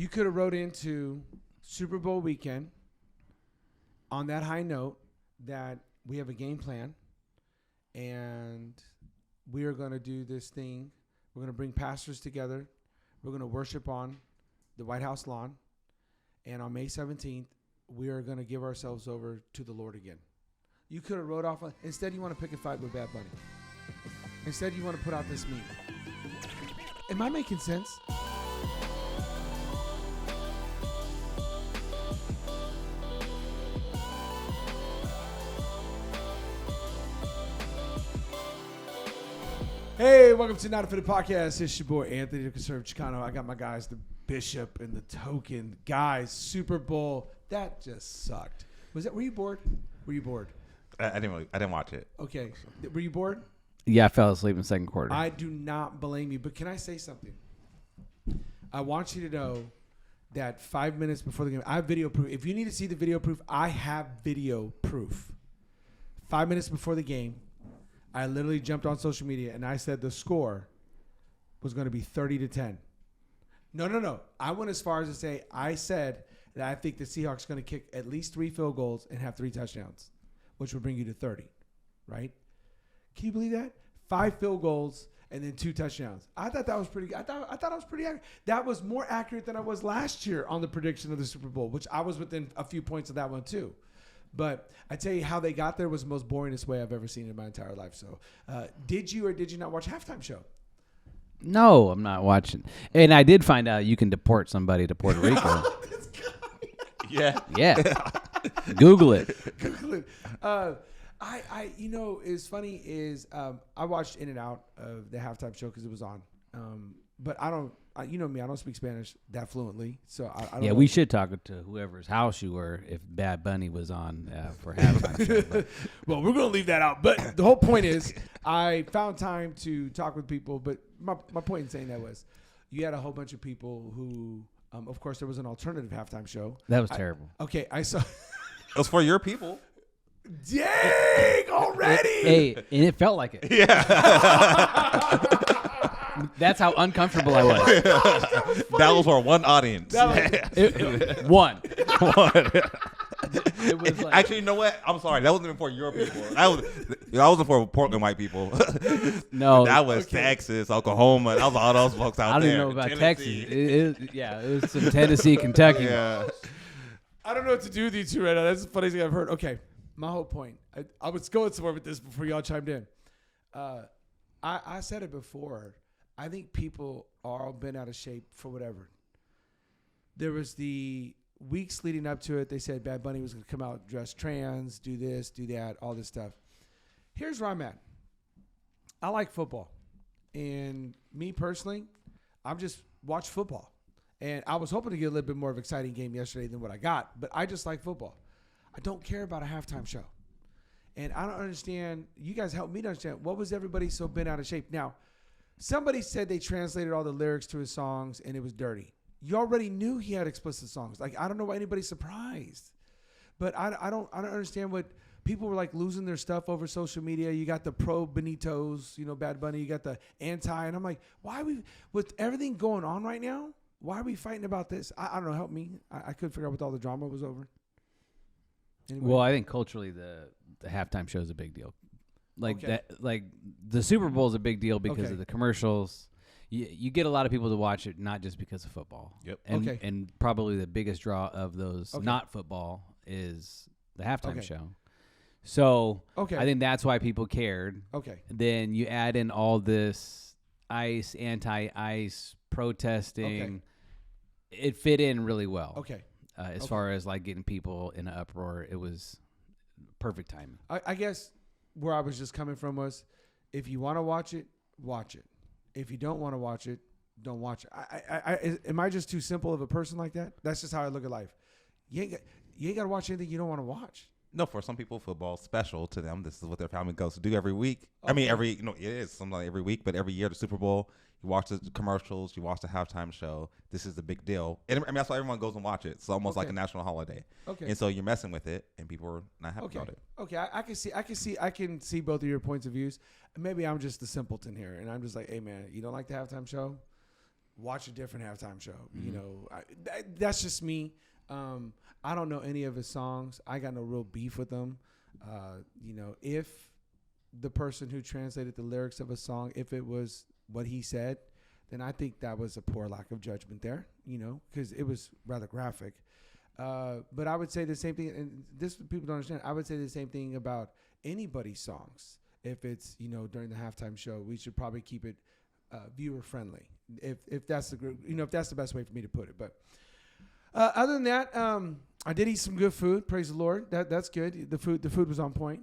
You could have wrote into Super Bowl weekend on that high note that we have a game plan and we are going to do this thing. We're going to bring pastors together. We're going to worship on the White House lawn. And on May 17th, we are going to give ourselves over to the Lord again. You could have wrote off. Instead, you want to pick a fight with Bad Bunny. Instead, you want to put out this meme. Am I making sense? Hey, welcome to Not a Fitted Podcast. It's your boy Anthony, the Conservative Chicano. I got my guys, the Bishop and the Token. Guys, Super Bowl, that just sucked. Were you bored? Were you bored? I didn't watch it. Okay. Were you bored? Yeah, I fell asleep in the second quarter. I do not blame you, but can I say something? I want you to know that 5 minutes before the game, I have video proof. If you need to see the video proof, I have video proof. 5 minutes before the game, I literally jumped on social media and I said the score was going to be 30-10. No. I went as far as to say I said that I think the Seahawks are going to kick at least 3 field goals and have 3 touchdowns, which would bring you to 30, right? Can you believe that? 5 field goals and then 2 touchdowns. I thought that was pretty. I thought I was pretty accurate. That was more accurate than I was last year on the prediction of the Super Bowl, which I was within a few points of that one too. But I tell you how they got there was the most boringest way I've ever seen in my entire life. So, did you or did you not watch Halftime Show? No, I'm not watching. And I did find out you can deport somebody to Puerto Rico. Yeah. Google it. Google it. It's funny is I watched in and out of the Halftime Show because it was on. But I don't. You know me, I don't speak Spanish that fluently, so I don't know. We should talk to whoever's house you were if Bad Bunny was on for halftime show. Well, we're going to leave that out. But the whole point is I found time to talk with people. But my point in saying that was you had a whole bunch of people who, of course, there was an alternative halftime show. That was terrible. Okay, I saw. It was for your people. Dang, already. Hey, and it felt like it. Yeah. That's how uncomfortable I was. That was for one audience. One. It was like, actually, you know what? I'm sorry. That wasn't even for your people. That wasn't for Portland white people. No. That was Texas, Oklahoma. That was all those folks out there. I don't even know about Texas. It was some Tennessee, Kentucky. Yeah. I don't know what to do with you two right now. That's the funniest thing I've heard. Okay, my whole point. I was going somewhere with this before y'all chimed in. I said it before. I think people are all bent out of shape for whatever. There was the weeks leading up to it. They said Bad Bunny was going to come out dressed trans, do this, do that, all this stuff. Here's where I'm at. I like football. And me personally, I'm just watch football. And I was hoping to get a little bit more of an exciting game yesterday than what I got. But I just like football. I don't care about a halftime show. And I don't understand. You guys help me to understand. What was everybody so bent out of shape? Now, somebody said they translated all the lyrics to his songs and it was dirty. You already knew he had explicit songs. Like, I don't know why anybody's surprised. But I don't understand what people were like losing their stuff over social media. You got the pro Benitos, Bad Bunny. You got the anti. And I'm like, why are we, with everything going on right now, why are we fighting about this? I don't know. Help me. I couldn't figure out what all the drama was over. Anyway. Well, I think culturally the halftime show is a big deal. Like the Super Bowl is a big deal because of the commercials. You get a lot of people to watch it, not just because of football. Yep. And probably the biggest draw of those not football is the halftime show. So I think that's why people cared. Okay. Then you add in all this ICE, anti-ICE protesting. Okay. It fit in really well. Okay. As far as like getting people in an uproar, it was perfect timing. I guess where I was just coming from was, if you want to watch it, watch it. If you don't want to watch it, don't watch it. Am I just too simple of a person like that? That's just how I look at life. You ain't got to watch anything you don't want to watch. No, for some people, football's special to them. This is what their family goes to do every week. Okay. I mean, it is something like every week, but every year the Super Bowl, you watch the commercials, you watch the halftime show. This is the big deal. And that's why everyone goes and watch it. It's almost like a national holiday. Okay. And so you're messing with it, and people are not happy about it. Okay, I can see both of your points of views. Maybe I'm just the simpleton here, and I'm just like, hey man, you don't like the halftime show? watch a different halftime show. You know, that's just me. I don't know any of his songs. I got no real beef with them. You know, if the person who translated the lyrics of a song, if it was what he said, then I think that was a poor lack of judgment there, you know, because it was rather graphic. But I would say the same thing, and this people don't understand. I would say the same thing about anybody's songs. If it's, you know, during the halftime show, we should probably keep it viewer friendly. If that's the group, you know, if that's the best way for me to put it. But other than that, I did eat some good food. Praise the Lord. That's good. The food was on point.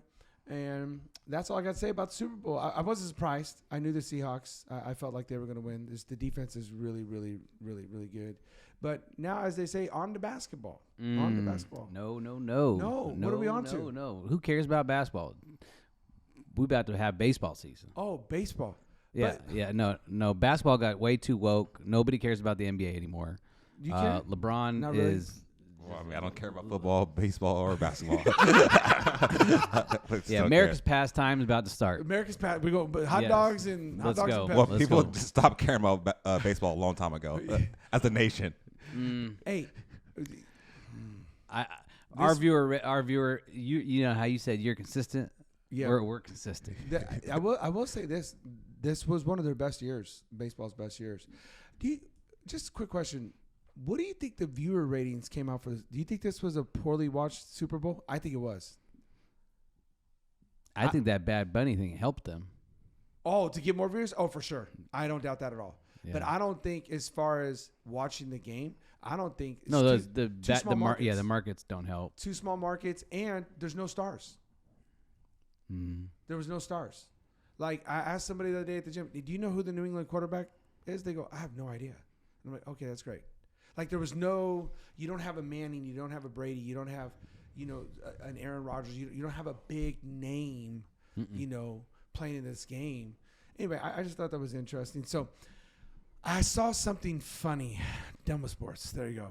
And that's all I got to say about the Super Bowl. I wasn't surprised. I knew the Seahawks. I felt like they were going to win. The defense is really, really, really, really good. But now, as they say, on to basketball. On to basketball. No. What are we on to? No. Who cares about basketball? We about to have baseball season. Oh, baseball. Yeah. No. Basketball got way too woke. Nobody cares about the NBA anymore. You care? LeBron Not really. is. Well, I mean, I don't care about football, baseball, or basketball. Yeah, America's pastime is about to start. America's past. We go but hot dogs and hot Let's dogs go. and Well, peppers. people go. just stopped caring about baseball a long time ago as a nation. Hey, Our viewer, you know how you said you're consistent. yeah. We're consistent. I will say this. This was one of their best years, baseball's best years. Just a quick question. What do you think the viewer ratings came out for this? Do you think this was a poorly watched Super Bowl? I think it was. I think that Bad Bunny thing helped them. Oh, to get more viewers? Oh, for sure. I don't doubt that at all. Yeah. But I don't think, as far as watching the game, I don't think it's No, too small markets. the markets don't help. Too small markets, and there's no stars. There was no stars. Like, I asked somebody the other day at the gym, do you know who the New England quarterback is? They go, I have no idea. And I'm like, okay, that's great. Like, there was no, you don't have a Manning, you don't have a Brady, you don't have, you know, an Aaron Rodgers. You don't have a big name, you know, playing in this game. Anyway, I just thought that was interesting. So I saw something funny. Done with sports. There you go.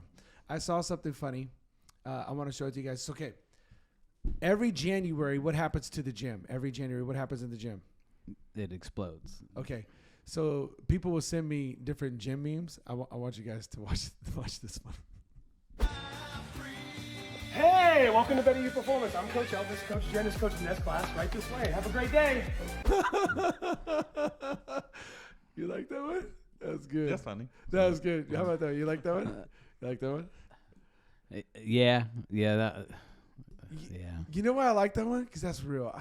I saw something funny. I want to show it to you guys. It's okay. Every January, what happens to the gym? Every January, what happens in the gym? It explodes. Okay. So people will send me different gym memes. I want you guys to watch this one. Hey, welcome to Better You Performance. I'm Coach Elvis. Coach Jen is coaching this class right this way. Have a great day. You like that one? That's good. That's funny. That was good. How about that? You like that one? You like that one? Yeah. You know why I like that one? Because that's real.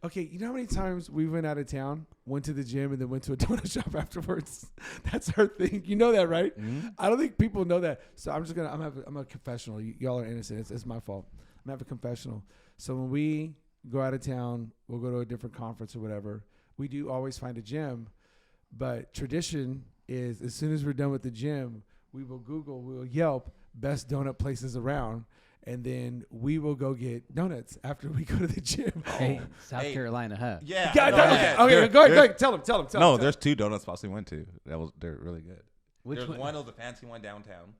Okay, you know how many times we went out of town, went to the gym, and then went to a donut shop afterwards? That's our thing. You know that, right? I don't think people know that. So I'm just gonna. I'm a confessional. Y'all are innocent. It's my fault. I'm gonna have a confessional. So when we go out of town, we'll go to a different conference or whatever. We do always find a gym, but tradition is as soon as we're done with the gym, we will we'll Yelp best donut places around. And then we will go get donuts after we go to the gym. Hey, South Carolina, huh? Yeah. Okay, go ahead. Tell them. No, there's 2 donut spots we went to. They're really good. Which There's one? one that was a fancy one downtown.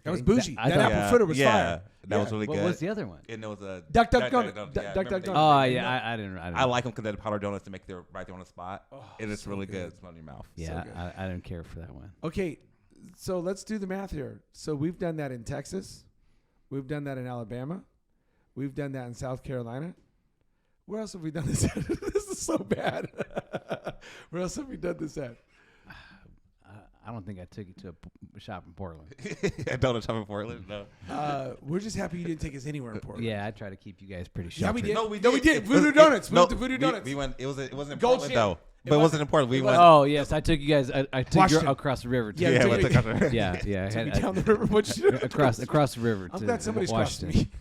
That was bougie. I That thought- apple fritter was fire. That was really What good. was the other one? And there was a Duck Donut. Duck Duck Donut. Oh yeah, I didn't. I like them because they're powdered donuts to make their right there on the spot, and it's so really good. good. Smell in your mouth. Yeah, good. I didn't care for that one. Okay, so let's do the math here. So we've done that in Texas. We've done that in Alabama. We've done that in South Carolina. Where else have we done this at? This is so bad. Where else have we done this at? I don't think I took you to a shop in Portland. Donut shop in Portland. No. We're just happy you didn't take us anywhere in Portland. Yeah, I try to keep you guys pretty Yeah, sheltered. we did. No, we No, we did. did. Voodoo Donuts. We went to Voodoo we- Donuts. We went. It wasn't in Gold Portland Gym. though. But it wasn't in Portland. We went. Oh yes, I took you guys. I took Washington. you across the river. To Yeah, Yeah, we we took took it. yeah. Took me down the river. across the river. I'm to glad somebody's crossed Washington.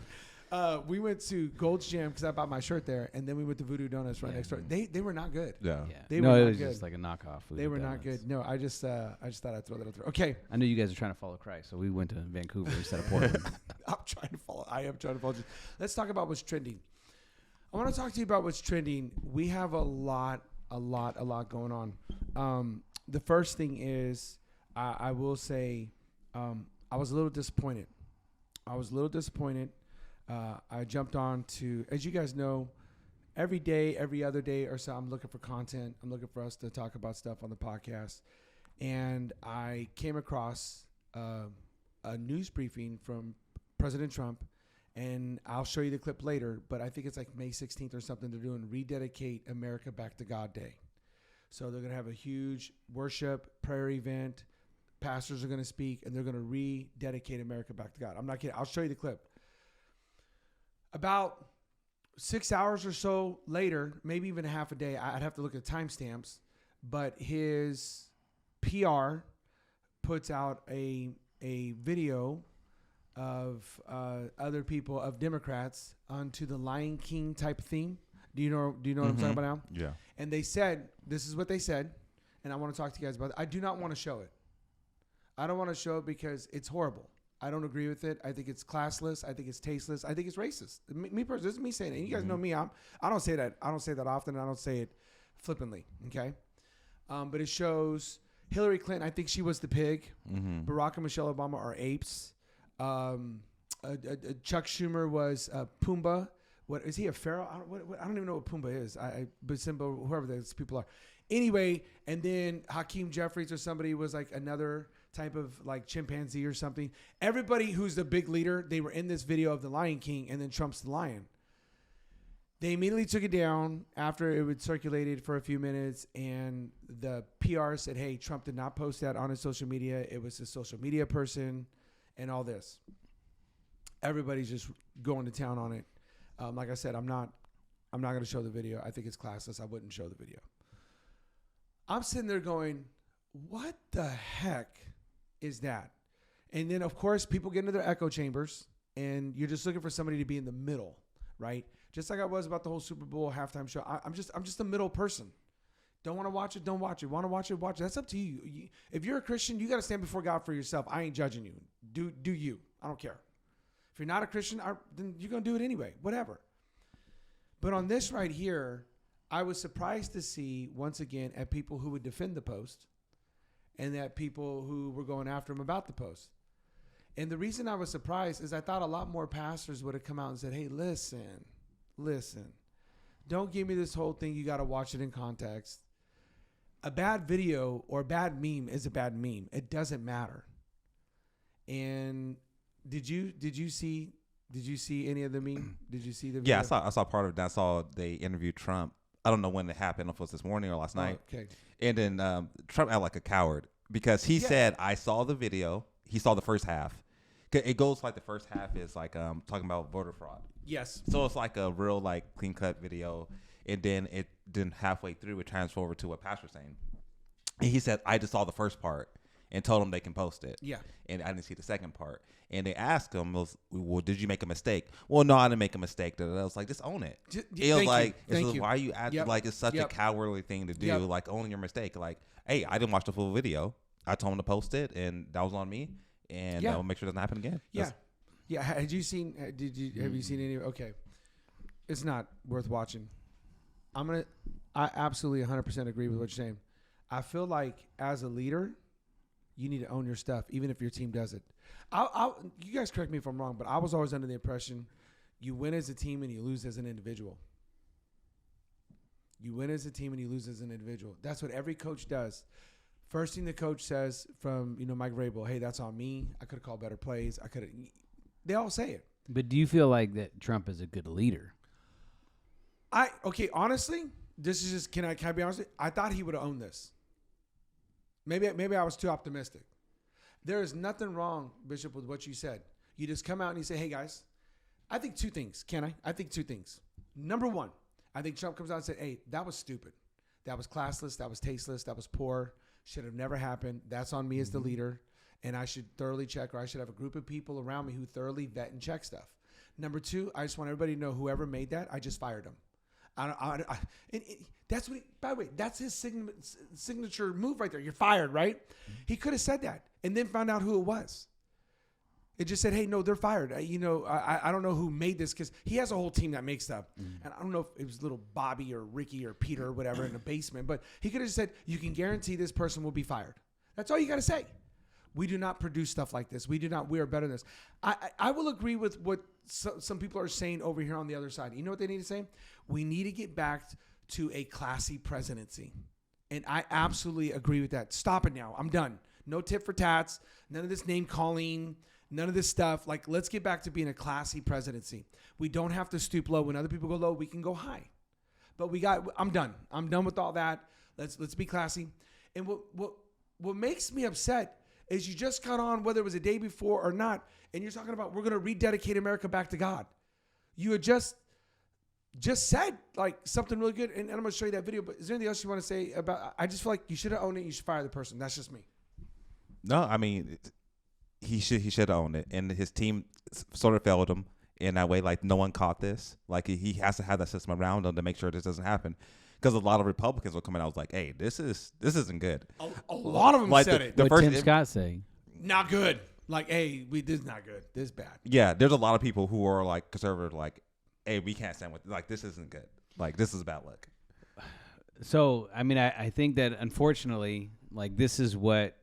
me. We went to Gold's Gym because I bought my shirt there, and then we went to Voodoo Donuts right next door. They were not good. Yeah. Yeah. They no, were it not was good. just like a knockoff. They were not Donuts. good. No, I just thought I'd throw that out there. Okay, I knew you guys were trying to follow Christ, so we went to Vancouver instead of Portland. I am trying to follow. Let's talk about what's trending. I want to talk to you about what's trending. We have a lot going on. The first thing is, I will say, I was a little disappointed. I jumped on to, as you guys know, every day, every other day or so, I'm looking for content. I'm looking for us to talk about stuff on the podcast. and I came across a news briefing from President Trump, and I'll show you the clip later, but I think it's like May 16th or something. They're doing Rededicate America Back to God Day. So they're going to have a huge worship, prayer event. Pastors are going to speak, and they're going to rededicate America back to God. I'm not kidding. I'll show you the clip. About 6 hours or so later, maybe even a half a day, I'd have to look at timestamps, but his PR puts out a video of other people, of Democrats, onto the Lion King type theme. Do you know what I'm talking about now? Yeah. And they said, this is what they said, and I want to talk to you guys about it. I do not want to show it. I don't want to show it because it's horrible. I don't agree with it. I think it's classless. I think it's tasteless. I think it's racist. Me personally, this is me saying it. And you guys know me. I don't say that. I don't say that often. And I don't say it flippantly. Okay. But it shows Hillary Clinton. I think she was the pig. Barack and Michelle Obama are apes. Chuck Schumer was Pumbaa. What is he, a pharaoh? I don't even know what Pumbaa is. But Simba, whoever those people are. Anyway, and then Hakeem Jeffries or somebody was like another type of like chimpanzee or something. Everybody who's the big leader, they were in this video of the Lion King, and then Trump's the lion. They immediately took it down after it was circulated for a few minutes, and the PR said, hey, Trump did not post that on his social media. It was a social media person and all this. Everybody's just going to town on it. Like I said, I'm not going to show the video. I think it's classless. I wouldn't show the video. I'm sitting there going, what the heck is that? And then, of course, people get into their echo chambers, and you're just looking for somebody to be in the middle, right? Just like I was about the whole Super Bowl halftime show. I'm just a middle person. Don't want to watch it, don't watch it. Want to watch it, watch it. That's up to you. If you're a Christian, you got to stand before God for yourself. I ain't judging you. Do you. I don't care. If you're not a Christian, then you're going to do it anyway. Whatever. But on this right here, I was surprised to see, once again, at people who would defend the post and at people who were going after him about the post. And the reason I was surprised is I thought a lot more pastors would have come out and said, hey, listen, don't give me this whole thing. You got to watch it in context. A bad video or a bad meme is a bad meme. It doesn't matter. And did you see any of the meme? Did you see the video? Yeah, I saw part of it. I saw they interviewed Trump. I don't know when it happened. I don't know if it was this morning or last night. Okay. And then Trump acted like a coward because he said, I saw the video. He saw the first half. It goes like the first half is like talking about voter fraud. Yes. So it's like a real like clean cut video. And then halfway through it transferred over to what Pastor's saying. And he said, I just saw the first part and told them they can post it. Yeah. And I didn't see the second part. And they asked him, well, did you make a mistake? Well, no, I didn't make a mistake. I was like, just own it. It was like, why are you acting like it's such a cowardly thing to do? Like, owning your mistake. Like, hey, I didn't watch the full video. I told him to post it, and that was on me. And I'll make sure it doesn't happen again. Yeah. Have you seen any? Okay. It's not worth watching. I absolutely 100% agree with what you're saying. I feel like as a leader, you need to own your stuff, even if your team does it. You guys correct me if I'm wrong, but I was always under the impression you win as a team and you lose as an individual. You win as a team and you lose as an individual. That's what every coach does. First thing the coach says from Mike Vrabel, hey, that's on me. I could have called better plays. They all say it. But do you feel like that Trump is a good leader? Honestly, this is just, can I be honest with you? I thought he would have owned this. Maybe I was too optimistic. There is nothing wrong, Bishop, with what you said. You just come out and you say, hey, guys, I think two things. Can I? I think two things. Number one, I think Trump comes out and said, hey, that was stupid. That was classless. That was tasteless. That was poor. Should have never happened. That's on me as the leader. And I should thoroughly check, or I should have a group of people around me who thoroughly vet and check stuff. Number two, I just want everybody to know whoever made that, I just fired him. That's what. By the way, that's his signature move right there. You're fired, right? He could have said that and then found out who it was. It just said, "Hey, no, they're fired." I don't know who made this because he has a whole team that makes stuff, and I don't know if it was little Bobby or Ricky or Peter or whatever in the basement, but he could have just said, "You can guarantee this person will be fired." That's all you got to say. We do not produce stuff like this. We are better than this. I will agree with what some people are saying over here on the other side. You know what they need to say? We need to get back to a classy presidency. And I absolutely agree with that. Stop it now. I'm done. No tit for tats. None of this name calling. None of this stuff. Like, let's get back to being a classy presidency. We don't have to stoop low. When other people go low, we can go high. But I'm done. I'm done with all that. Let's be classy. And what makes me upset is you just got on, whether it was a day before or not, and you're talking about we're going to rededicate America back to God. You had just said like something really good, and I'm going to show you that video. But is there anything else you want to say about? I just feel like you should have owned it. You should fire the person. That's just me. No, I mean, he should have owned it, and his team sort of failed him in that way. Like, no one caught this. Like, he has to have that system around him to make sure this doesn't happen. Because a lot of Republicans were coming out, was like, "Hey, this isn't good." A lot of them like said it. What Tim Scott saying? Not good. Like, hey, this is not good. This is bad. Yeah, there's a lot of people who are like conservative, like, "Hey, we can't stand with like this isn't good. Like, this is a bad look." So, I mean, I think that unfortunately, like, this is what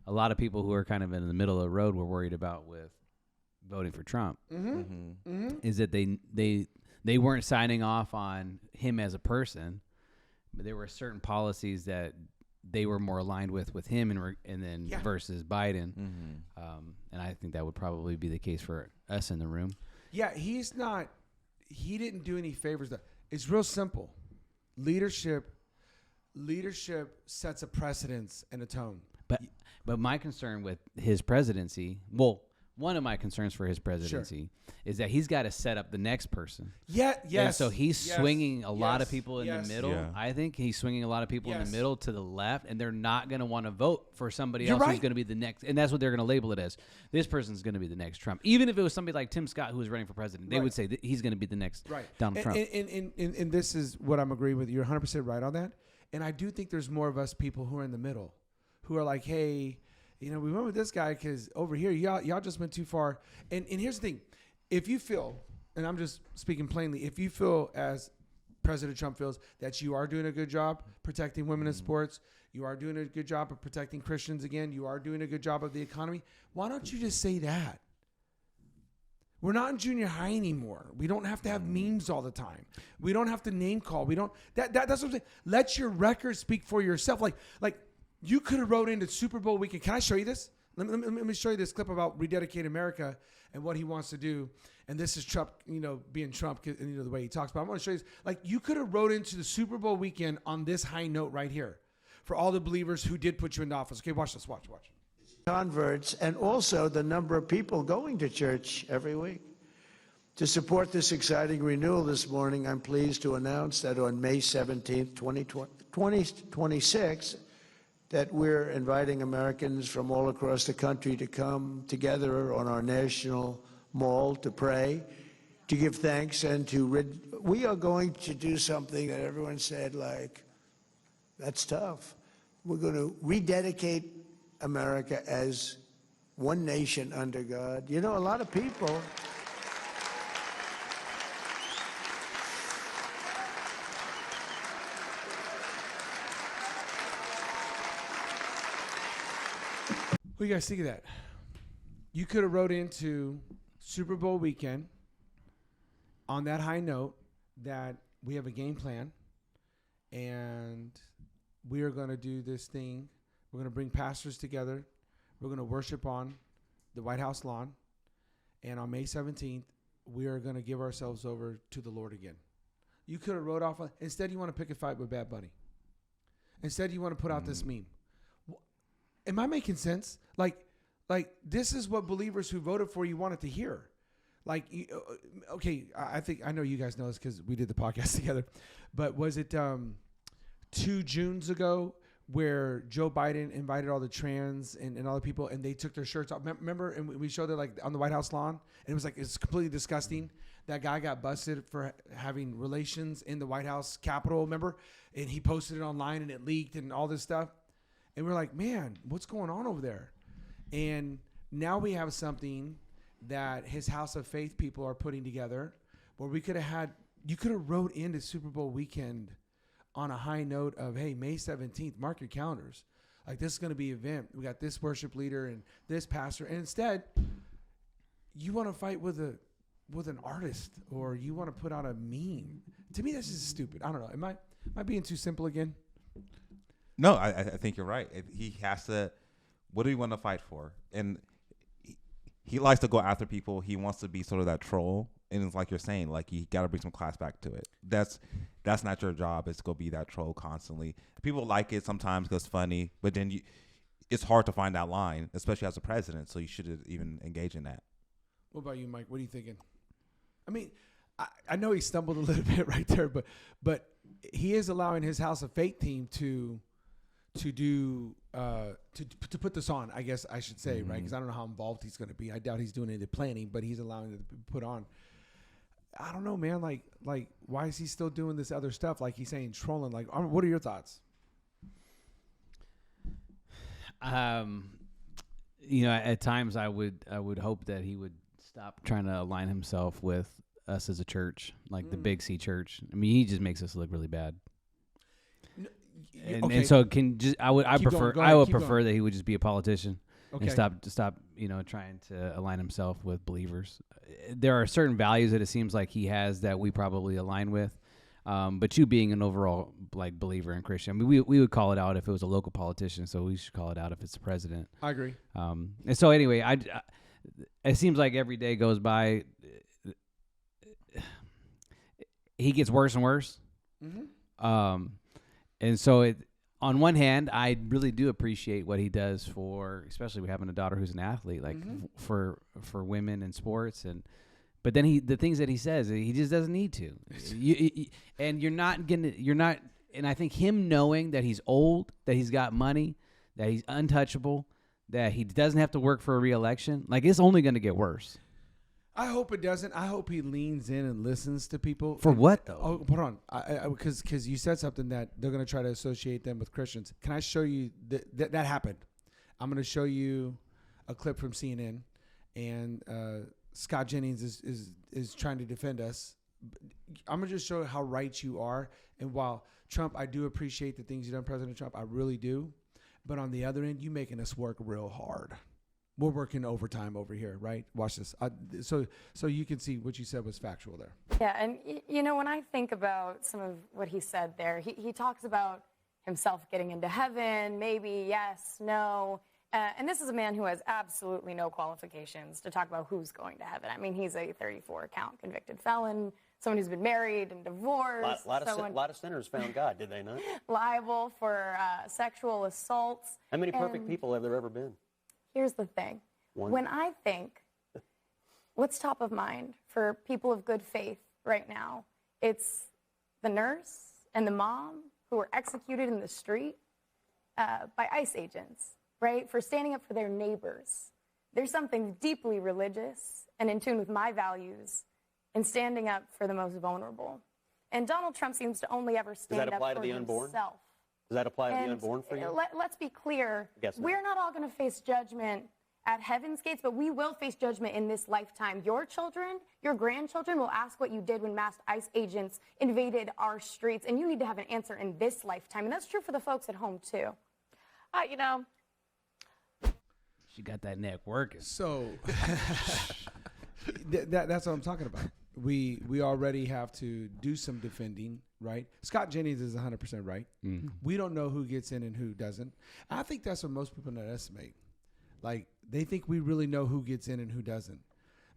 a lot of people who are kind of in the middle of the road were worried about with voting for Trump. Is that they weren't signing off on him as a person, but there were certain policies that they were more aligned with him and then versus Biden. And I think that would probably be the case for us in the room. Yeah, he didn't do any favors. It's real simple. Leadership sets a precedence and a tone. But my concern with his presidency, one of my concerns for his presidency is that he's got to set up the next person. Yes. And so he's swinging a lot of people in the middle. Yeah. I think he's swinging a lot of people in the middle to the left, and they're not going to want to vote for somebody You're else right. who's going to be the next. And that's what they're going to label it as. This person's going to be the next Trump. Even if it was somebody like Tim Scott who was running for president, they would say that he's going to be the next Donald Trump. And this is what I'm agreeing with. You're 100% right on that. And I do think there's more of us people who are in the middle, who are like, hey, we went with this guy because over here, y'all just went too far. And here's the thing. If you feel, and I'm just speaking plainly, if you feel as President Trump feels that you are doing a good job protecting women in sports, you are doing a good job of protecting Christians again, you are doing a good job of the economy, why don't you just say that? We're not in junior high anymore. We don't have to have memes all the time. We don't have to name call. That's what I'm saying. Let your record speak for yourself. Like you could have wrote into Super Bowl weekend. Can I show you this? Let me show you this clip about Rededicate America and what he wants to do. And this is Trump, being Trump, and the way he talks. But I'm going to show you this. Like, you could have wrote into the Super Bowl weekend on this high note right here for all the believers who did put you into office. Okay, watch this. Watch. Converts, and also the number of people going to church every week. To support this exciting renewal this morning, I'm pleased to announce that on May 17th, 2026, that we're inviting Americans from all across the country to come together on our national mall to pray, to give thanks, and we are going to do something that everyone said, like, that's tough. We're going to rededicate America as one nation under God. A lot of people... What do you guys think of that? You could have wrote into Super Bowl weekend on that high note that we have a game plan and we are going to do this thing. We're going to bring pastors together. We're going to worship on the White House lawn. And on May 17th, we are going to give ourselves over to the Lord again. You could have wrote off. Instead, you want to pick a fight with Bad Bunny. Instead, you want to put out this meme. Am I making sense? Like this is what believers who voted for you wanted to hear. Like, okay, I know you guys know this because we did the podcast together, but was it 2 Junes ago where Joe Biden invited all the trans and all the people and they took their shirts off? Remember? And we showed it like on the White House lawn, and it was like, it's completely disgusting. That guy got busted for having relations in the White House Capitol, remember? And he posted it online and it leaked and all this stuff. And we're like, man, what's going on over there? And now we have something that his House of Faith people are putting together where we could have had, you could have wrote into Super Bowl weekend on a high note of, hey, May 17th, mark your calendars. Like, this is going to be an event. We got this worship leader and this pastor. And instead, you want to fight with an artist, or you want to put out a meme. To me, that's just stupid. I don't know. Am I being too simple again? No, I think you're right. He has to. What do you want to fight for? And he likes to go after people. He wants to be sort of that troll. And it's like you're saying, like you got to bring some class back to it. That's not your job. It's go be that troll constantly. People like it sometimes because it's funny, but then it's hard to find that line, especially as a president. So you should even engage in that. What about you, Mike? What are you thinking? I mean, I know he stumbled a little bit right there, but he is allowing his House of Faith team to put this on, I guess I should say, right? Because I don't know how involved he's going to be. I doubt he's doing any planning, but he's allowing it to be put on. I don't know, man. Like, why is he still doing this other stuff? Like he's saying trolling. Like, what are your thoughts? At times I would hope that he would stop trying to align himself with us as a church, like the Big C church. I mean, he just makes us look really bad. And so I would prefer that he would just be a politician and stop trying to align himself with believers. There are certain values that it seems like he has that we probably align with. But you being an overall like believer in Christian, I mean, we would call it out if it was a local politician, so we should call it out if it's the president. I agree. And so anyway, it seems like every day goes by, he gets worse and worse. Mm-hmm. And so on one hand, I really do appreciate what he does for, especially having a daughter who's an athlete, like for women in sports. But then the things that he says, he just doesn't need to. And I think him knowing that he's old, that he's got money, that he's untouchable, that he doesn't have to work for a re-election, like it's only going to get worse. I hope it doesn't. I hope he leans in and listens to people. For what though? Oh, hold on. Because you said something that they're going to try to associate them with Christians. Can I show you that happened? I'm going to show you a clip from CNN, and Scott Jennings is trying to defend us. I'm going to just show how right you are. And while Trump, I do appreciate the things you've done, President Trump. I really do. But on the other end, you making us work real hard. We're working overtime over here, right? Watch this. So you can see what you said was factual there. Yeah, and when I think about some of what he said there, he talks about himself getting into heaven, maybe, yes, no. And this is a man who has absolutely no qualifications to talk about who's going to heaven. I mean, he's a 34-count convicted felon, someone who's been married and divorced. A lot of sinners found God, did they not? Liable for sexual assaults. How many perfect people have there ever been? Here's the thing. One. When I think what's top of mind for people of good faith right now, it's the nurse and the mom who were executed in the street by ICE agents, right, for standing up for their neighbors. There's something deeply religious and in tune with my values in standing up for the most vulnerable. And Donald Trump seems to only ever stand up for himself. Does that apply to the unborn for you? Let's be clear. We're not all going to face judgment at heaven's gates, but we will face judgment in this lifetime. Your children, your grandchildren will ask what you did when masked ICE agents invaded our streets, and you need to have an answer in this lifetime. And that's true for the folks at home, too. She got that neck working. So that's what I'm talking about. We already have to do some defending, right? Scott Jennings is 100% right. Mm-hmm. We don't know who gets in and who doesn't. I think that's what most people underestimate. Like, they think we really know who gets in and who doesn't.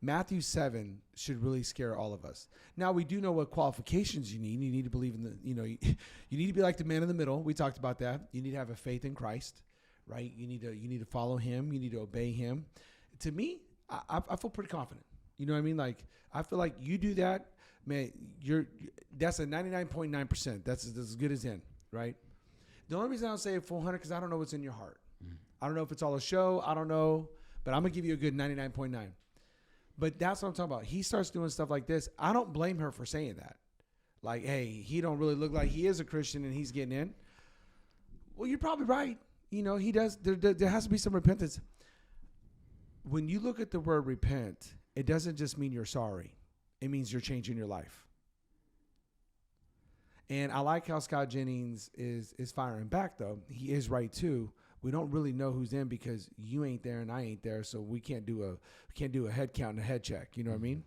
Matthew 7 should really scare all of us. Now, we do know what qualifications you need. You need to believe in you need to be like the man in the middle. We talked about that. You need to have a faith in Christ, right? You need to follow him. You need to obey him. To me, I feel pretty confident. You know what I mean? Like, I feel like you do that, man, that's a 99.9%. That's as good as in, right? The only reason I don't say a full 100 because I don't know what's in your heart. I don't know if it's all a show. I don't know. But I'm going to give you a good 99.9. But that's what I'm talking about. He starts doing stuff like this. I don't blame her for saying that. Like, hey, he don't really look like he is a Christian and he's getting in. Well, you're probably right. He does. There has to be some repentance. When you look at the word repent, it doesn't just mean you're sorry. It means you're changing your life. And I like how Scott Jennings is firing back, though. He is right, too. We don't really know who's in because you ain't there and I ain't there, so we can't do a head count and a head check. You know what I mean?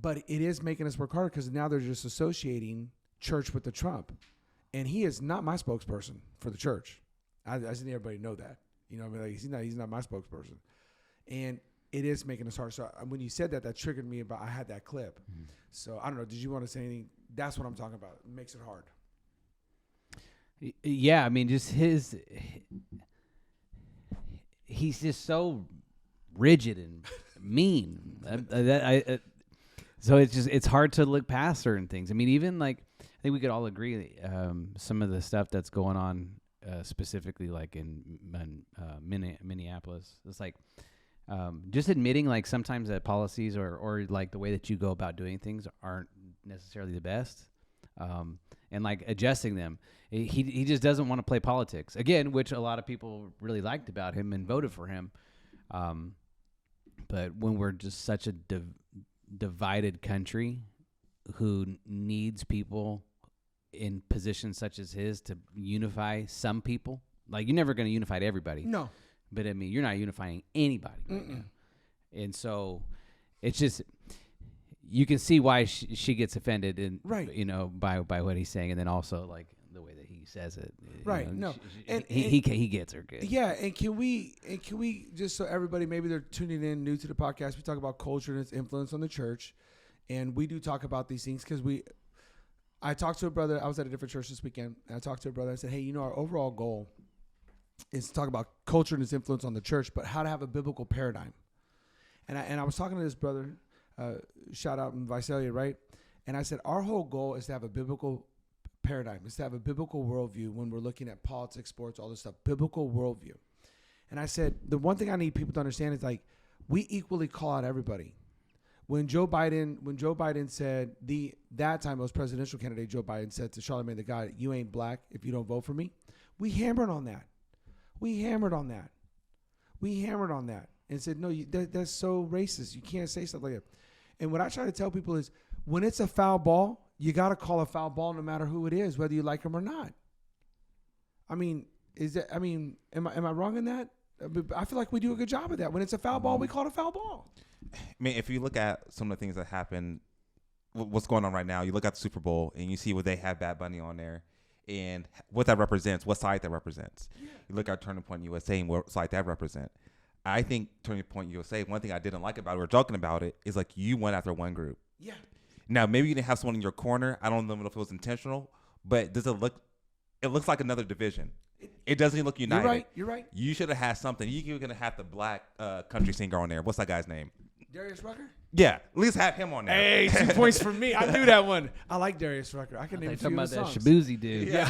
But it is making us work harder because now they're just associating church with the Trump. And he is not my spokesperson for the church. I just need everybody to know that. You know, I mean, like he's not my spokesperson. And it is making us hard. So when you said that, that triggered me about I had that clip. Mm-hmm. So I don't know. Did you want to say anything? That's what I'm talking about. It makes it hard. Yeah, I mean, just he's just so rigid and mean. So it's hard to look past certain things. I mean, even like I think we could all agree some of the stuff that's going on specifically like in Minneapolis. It's like just admitting like sometimes that policies or like the way that you go about doing things aren't necessarily the best. And like adjusting them. He just doesn't want to play politics again, which a lot of people really liked about him and voted for him. But when we're just such a divided country who needs people in positions such as his to unify some people, like you're never going to unify everybody. No. But I mean, you're not unifying anybody right now. And so it's just, you can see why she gets offended and you know, by what he's saying. And then also like the way that he says it. Right. You know, No. and he gets her good. Yeah. And can we just so everybody, maybe they're tuning in new to the podcast, we talk about culture and its influence on the church. And we do talk about these things because I talked to a brother. I was at a different church this weekend. And I talked to a brother. I said, hey, you know, our overall goal is to talk about culture and its influence on the church, but how to have a biblical paradigm. And I was talking to this brother, shout out in Visalia, right? And I said, our whole goal is to have a biblical paradigm, is to have a biblical worldview when we're looking at politics, sports, all this stuff, biblical worldview. And I said, the one thing I need people to understand is like, we equally call out everybody. When Joe Biden said that time it was presidential candidate Joe Biden said to Charlamagne the God, you ain't black if you don't vote for me. We hammered on that. And said, no, that's so racist. You can't say stuff like that. And what I try to tell people is when it's a foul ball, you got to call a foul ball no matter who it is, whether you like him or not. I mean, am I wrong in that? I feel like we do a good job of that. When it's a foul ball, we call it a foul ball. I mean, if you look at some of the things that happen, what's going on right now, you look at the Super Bowl and you see where they have Bad Bunny on there and what that represents, what side that represents. Yeah. You look at Turning Point USA and what side that represents. I think Turning Point USA, one thing I didn't like about it, we were talking about it, is like you went after one group. Yeah. Now, maybe you didn't have someone in your corner. I don't know if it was intentional, but it looks like another division. It doesn't look united. You're right. You should have had something. You were going to have the black country singer on there. What's that guy's name? Darius Rucker? Yeah, at least have him on there. Hey, 2 points for me. I knew that one. I like Darius Rucker. I can name a few talking of about his that songs. Shabuzi dude. Yeah.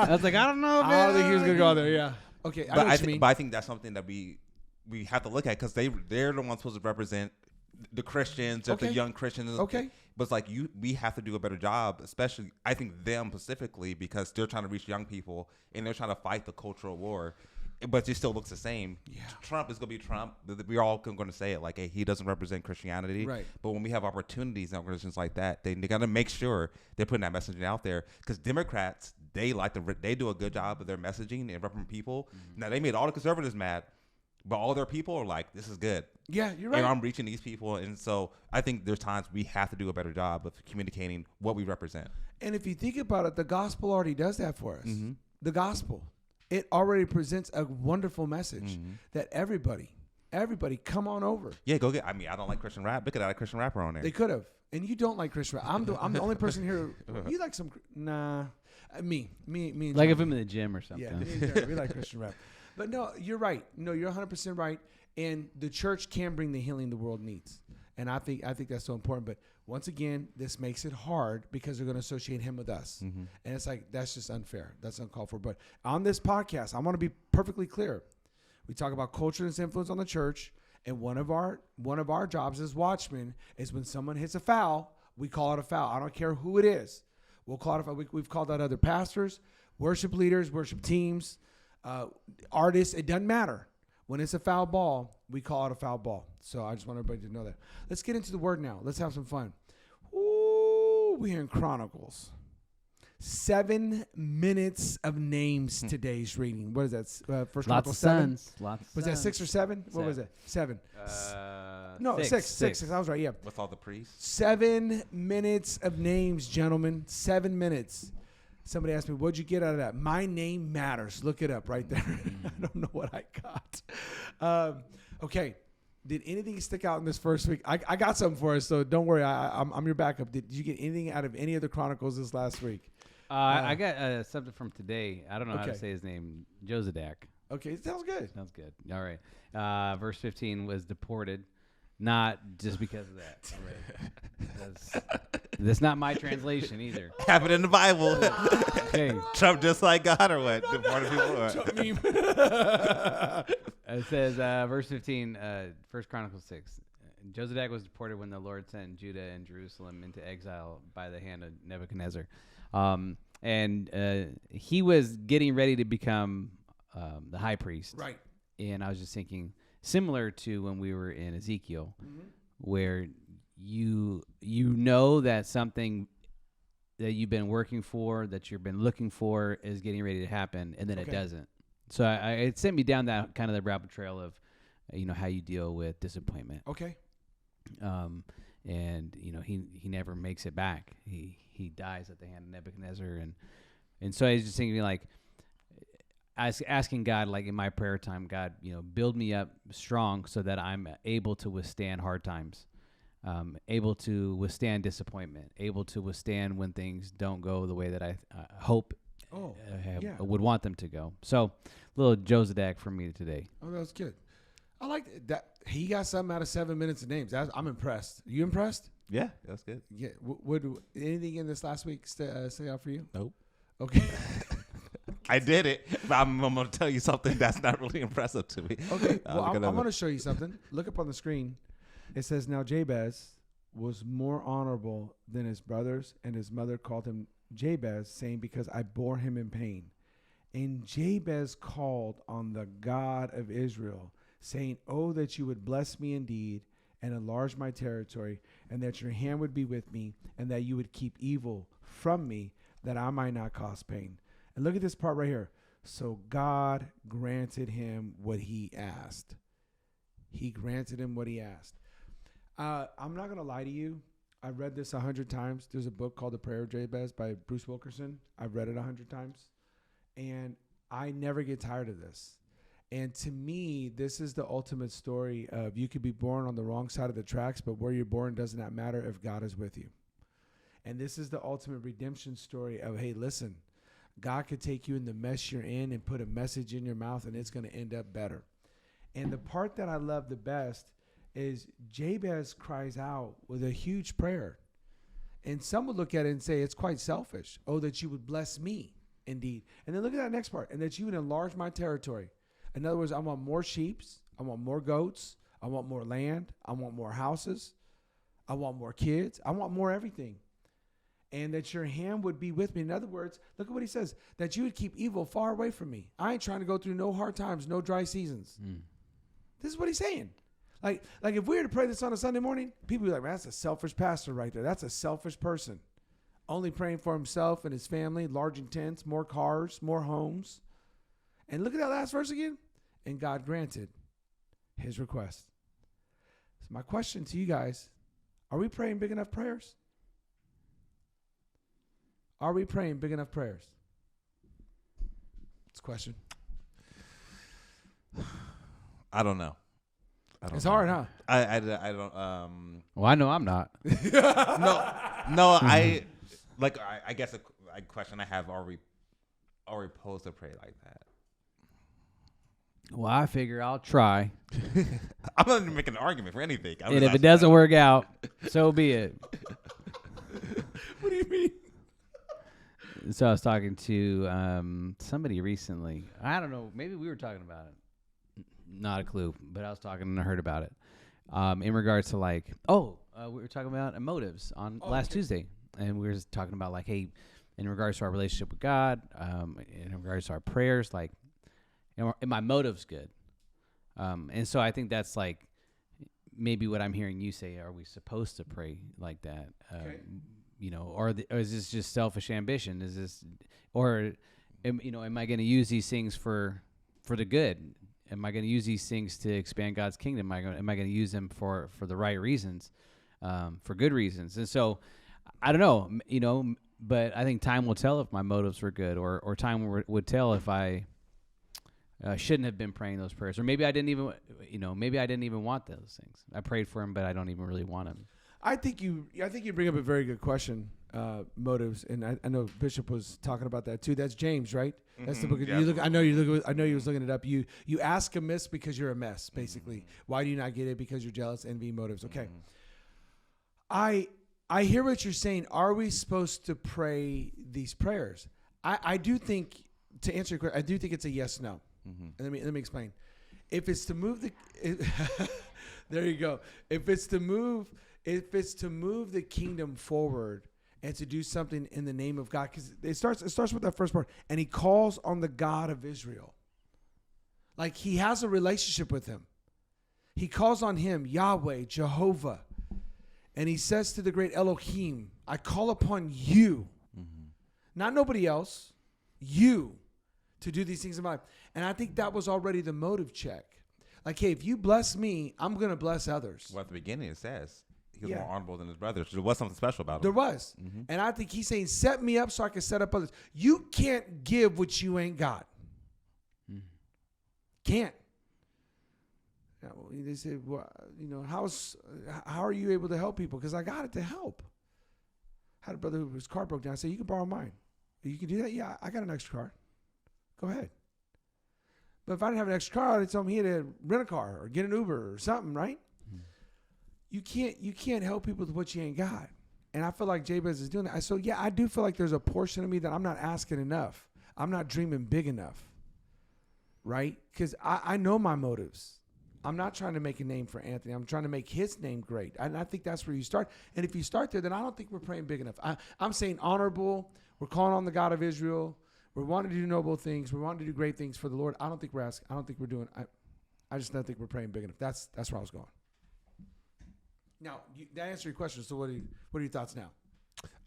I was like, I don't know. I don't think he was going to go there, yeah. Okay, I know what you mean. But I think that's something that we have to look at because they're the ones supposed to represent the Christians, the young Christians. Okay. But it's like we have to do a better job, especially I think them specifically because they're trying to reach young people and they're trying to fight the cultural war. But it still looks the same. Yeah. Trump is going to be Trump. We're all going to say it like, hey, he doesn't represent Christianity. Right. But when we have opportunities and organizations like that, they got to make sure they're putting that messaging out there. Because Democrats, they do a good job of their messaging and representing people. Mm-hmm. Now, they made all the conservatives mad, but all their people are like, this is good. Yeah, you're right. And I'm reaching these people. And so I think there's times we have to do a better job of communicating what we represent. And if you think about it, the gospel already does that for us. Mm-hmm. The gospel. It already presents a wonderful message that everybody come on over. Yeah, go get. I mean, I don't like Christian rap. They could have a Christian rapper on there. They could have, and you don't like Christian rap. I'm the only person here. You like some? Nah, me. And like if I'm in the gym or something. Yeah, me and Jerry, we like Christian rap. But no, you're right. No, you're 100% right. And the church can bring the healing the world needs, and I think that's so important. But once again, this makes it hard because they're going to associate him with us. Mm-hmm. And it's like, that's just unfair. That's uncalled for. But on this podcast, I want to be perfectly clear. We talk about culture and its influence on the church. And one of our jobs as watchmen is when someone hits a foul, we call it a foul. I don't care who it is. We'll call it a foul. We've called out other pastors, worship leaders, worship teams, artists. It doesn't matter. When it's a foul ball, we call it a foul ball. So I just want everybody to know that. Let's get into the word now. Let's have some fun. Ooh, we're in Chronicles. 7 minutes of names today's reading. What is that? First Chronicles 7? Was that 6 or 7? What was it? 7. No, 6. I was right, yeah. With all the priests? 7 minutes of names, gentlemen. 7 minutes. Somebody asked me, what'd you get out of that? My name matters. Look it up right there. I don't know what I got. Okay. Did anything stick out in this first week? I got something for us, so don't worry. I'm your backup. Did you get anything out of any of the Chronicles this last week? I got something from today. I don't know how to say his name. Jozadak. Okay, sounds good. Sounds good. All right. Verse 15 was deported, not just because of that. That's not my translation either. Have it in the Bible. Okay. Trump just like God or what? Deported people are. It says, verse 15, 1 Chronicles 6. Jozadak was deported when the Lord sent Judah and Jerusalem into exile by the hand of Nebuchadnezzar. And he was getting ready to become the high priest. Right. And I was just thinking, similar to when we were in Ezekiel, where you know that something that you've been working for, that you've been looking for, is getting ready to happen, and then it doesn't. So it sent me down that kind of the rabbit trail of, how you deal with disappointment. Okay. And he never makes it back. He dies at the hand of Nebuchadnezzar, and so I was just thinking like, asking God, like in my prayer time, God, build me up strong so that I'm able to withstand hard times, able to withstand disappointment, able to withstand when things don't go the way that I hope. Would want them to go. So, little Jozadak for me today. Oh, that was good. I like that. He got something out of 7 minutes of names. I'm impressed. You impressed? Yeah, that's good. Yeah. Would anything in this last week stay out for you? Nope. Okay. I did it, but I'm going to tell you something that's not really impressive to me. Okay. Well, I'm going to show you something. Look up on the screen. It says, now Jabez was more honorable than his brothers, and his mother called him Jabez, saying, because I bore him in pain. And Jabez called on the God of Israel, saying, oh, that you would bless me indeed and enlarge my territory, and that your hand would be with me, and that you would keep evil from me, that I might not cause pain. And look at this part right here. So God granted him what he asked. He granted him what he asked. I'm not going to lie to you. I've read this 100 times. There's a book called The Prayer of Jabez by Bruce Wilkerson. I've read it 100 times. And I never get tired of this. And to me, this is the ultimate story of you could be born on the wrong side of the tracks, but where you're born does not matter if God is with you. And this is the ultimate redemption story of, hey, listen, God could take you in the mess you're in and put a message in your mouth, and it's going to end up better. And the part that I love the best is Jabez cries out with a huge prayer. And some would look at it and say, it's quite selfish. Oh, that you would bless me indeed. And then look at that next part. And that you would enlarge my territory. In other words, I want more sheep. I want more goats. I want more land. I want more houses. I want more kids. I want more everything. And that your hand would be with me. In other words, look at what he says. That you would keep evil far away from me. I ain't trying to go through no hard times, no dry seasons. This is what he's saying. Like if we were to pray this on a Sunday morning, people would be like, man, that's a selfish pastor right there. That's a selfish person. Only praying for himself and his family, large tents, more cars, more homes. And look at that last verse again. And God granted his request. So my question to you guys, are we praying big enough prayers? Are we praying big enough prayers? It's a question. I don't know. It's hard, huh? I don't. Well, I know I'm not. No. I guess a question I have: Are we supposed to pray like that? Well, I figure I'll try. I'm not making an argument for anything. And if it doesn't work out, so be it. What do you mean? So I was talking to somebody recently. I don't know. Maybe we were talking about it. Not a clue, but I was talking and I heard about it. In regards to we were talking about motives on last Tuesday. And we were just talking about hey, in regards to our relationship with God, in regards to our prayers, and my motive's good. And so I think that's maybe what I'm hearing you say. Are we supposed to pray like that? Okay. Or is this just selfish ambition? Is this, or am I going to use these things for the good? Am I going to use these things to expand God's kingdom? Am I going to use them for the right reasons, for good reasons? And so, I don't know. But I think time will tell if my motives were good, or time would tell if I shouldn't have been praying those prayers, or maybe I didn't even, maybe I didn't even want those things. I prayed for him, but I don't even really want him. I think you bring up a very good question, motives, and I know Bishop was talking about that too. That's James, right? That's the book. Of, yeah. you look. I know you was looking it up. You ask amiss because you're a mess. Basically, why do you not get it? Because you're jealous, envy, motives. Okay. I hear what you're saying. Are we supposed to pray these prayers? I do think, to answer your question, I do think it's a yes no. And let me explain. If it's to move there you go. If it's to move the kingdom forward and to do something in the name of God, because it starts with that first part, and he calls on the God of Israel. Like he has a relationship with him. He calls on him, Yahweh, Jehovah. And he says to the great Elohim, I call upon you, not nobody else, you, to do these things in my life. And I think that was already the motive check. Like, hey, if you bless me, I'm going to bless others. Well, at the beginning it says he was more honorable than his brothers. There was something special about him. There was. And I think he's saying, set me up so I can set up others. You can't give what you ain't got. Can't. They said, well, how are you able to help people? Because I got it to help. I had a brother whose car broke down. I said, you can borrow mine. You can do that? Yeah, I got an extra car. Go ahead. But if I didn't have an extra car, I'd tell him he had to rent a car or get an Uber or something, right? You can't help people with what you ain't got. And I feel like Jabez is doing that. So, yeah, I do feel like there's a portion of me that I'm not asking enough. I'm not dreaming big enough, right? Because I know my motives. I'm not trying to make a name for Anthony. I'm trying to make his name great. And I think that's where you start. And if you start there, then I don't think we're praying big enough. I'm saying honorable. We're calling on the God of Israel. We're wanting to do noble things. We're wanting to do great things for the Lord. I don't think we're asking. I don't think we're doing. I just don't think we're praying big enough. That's where I was going. Now, that answered your question. So what are your thoughts now?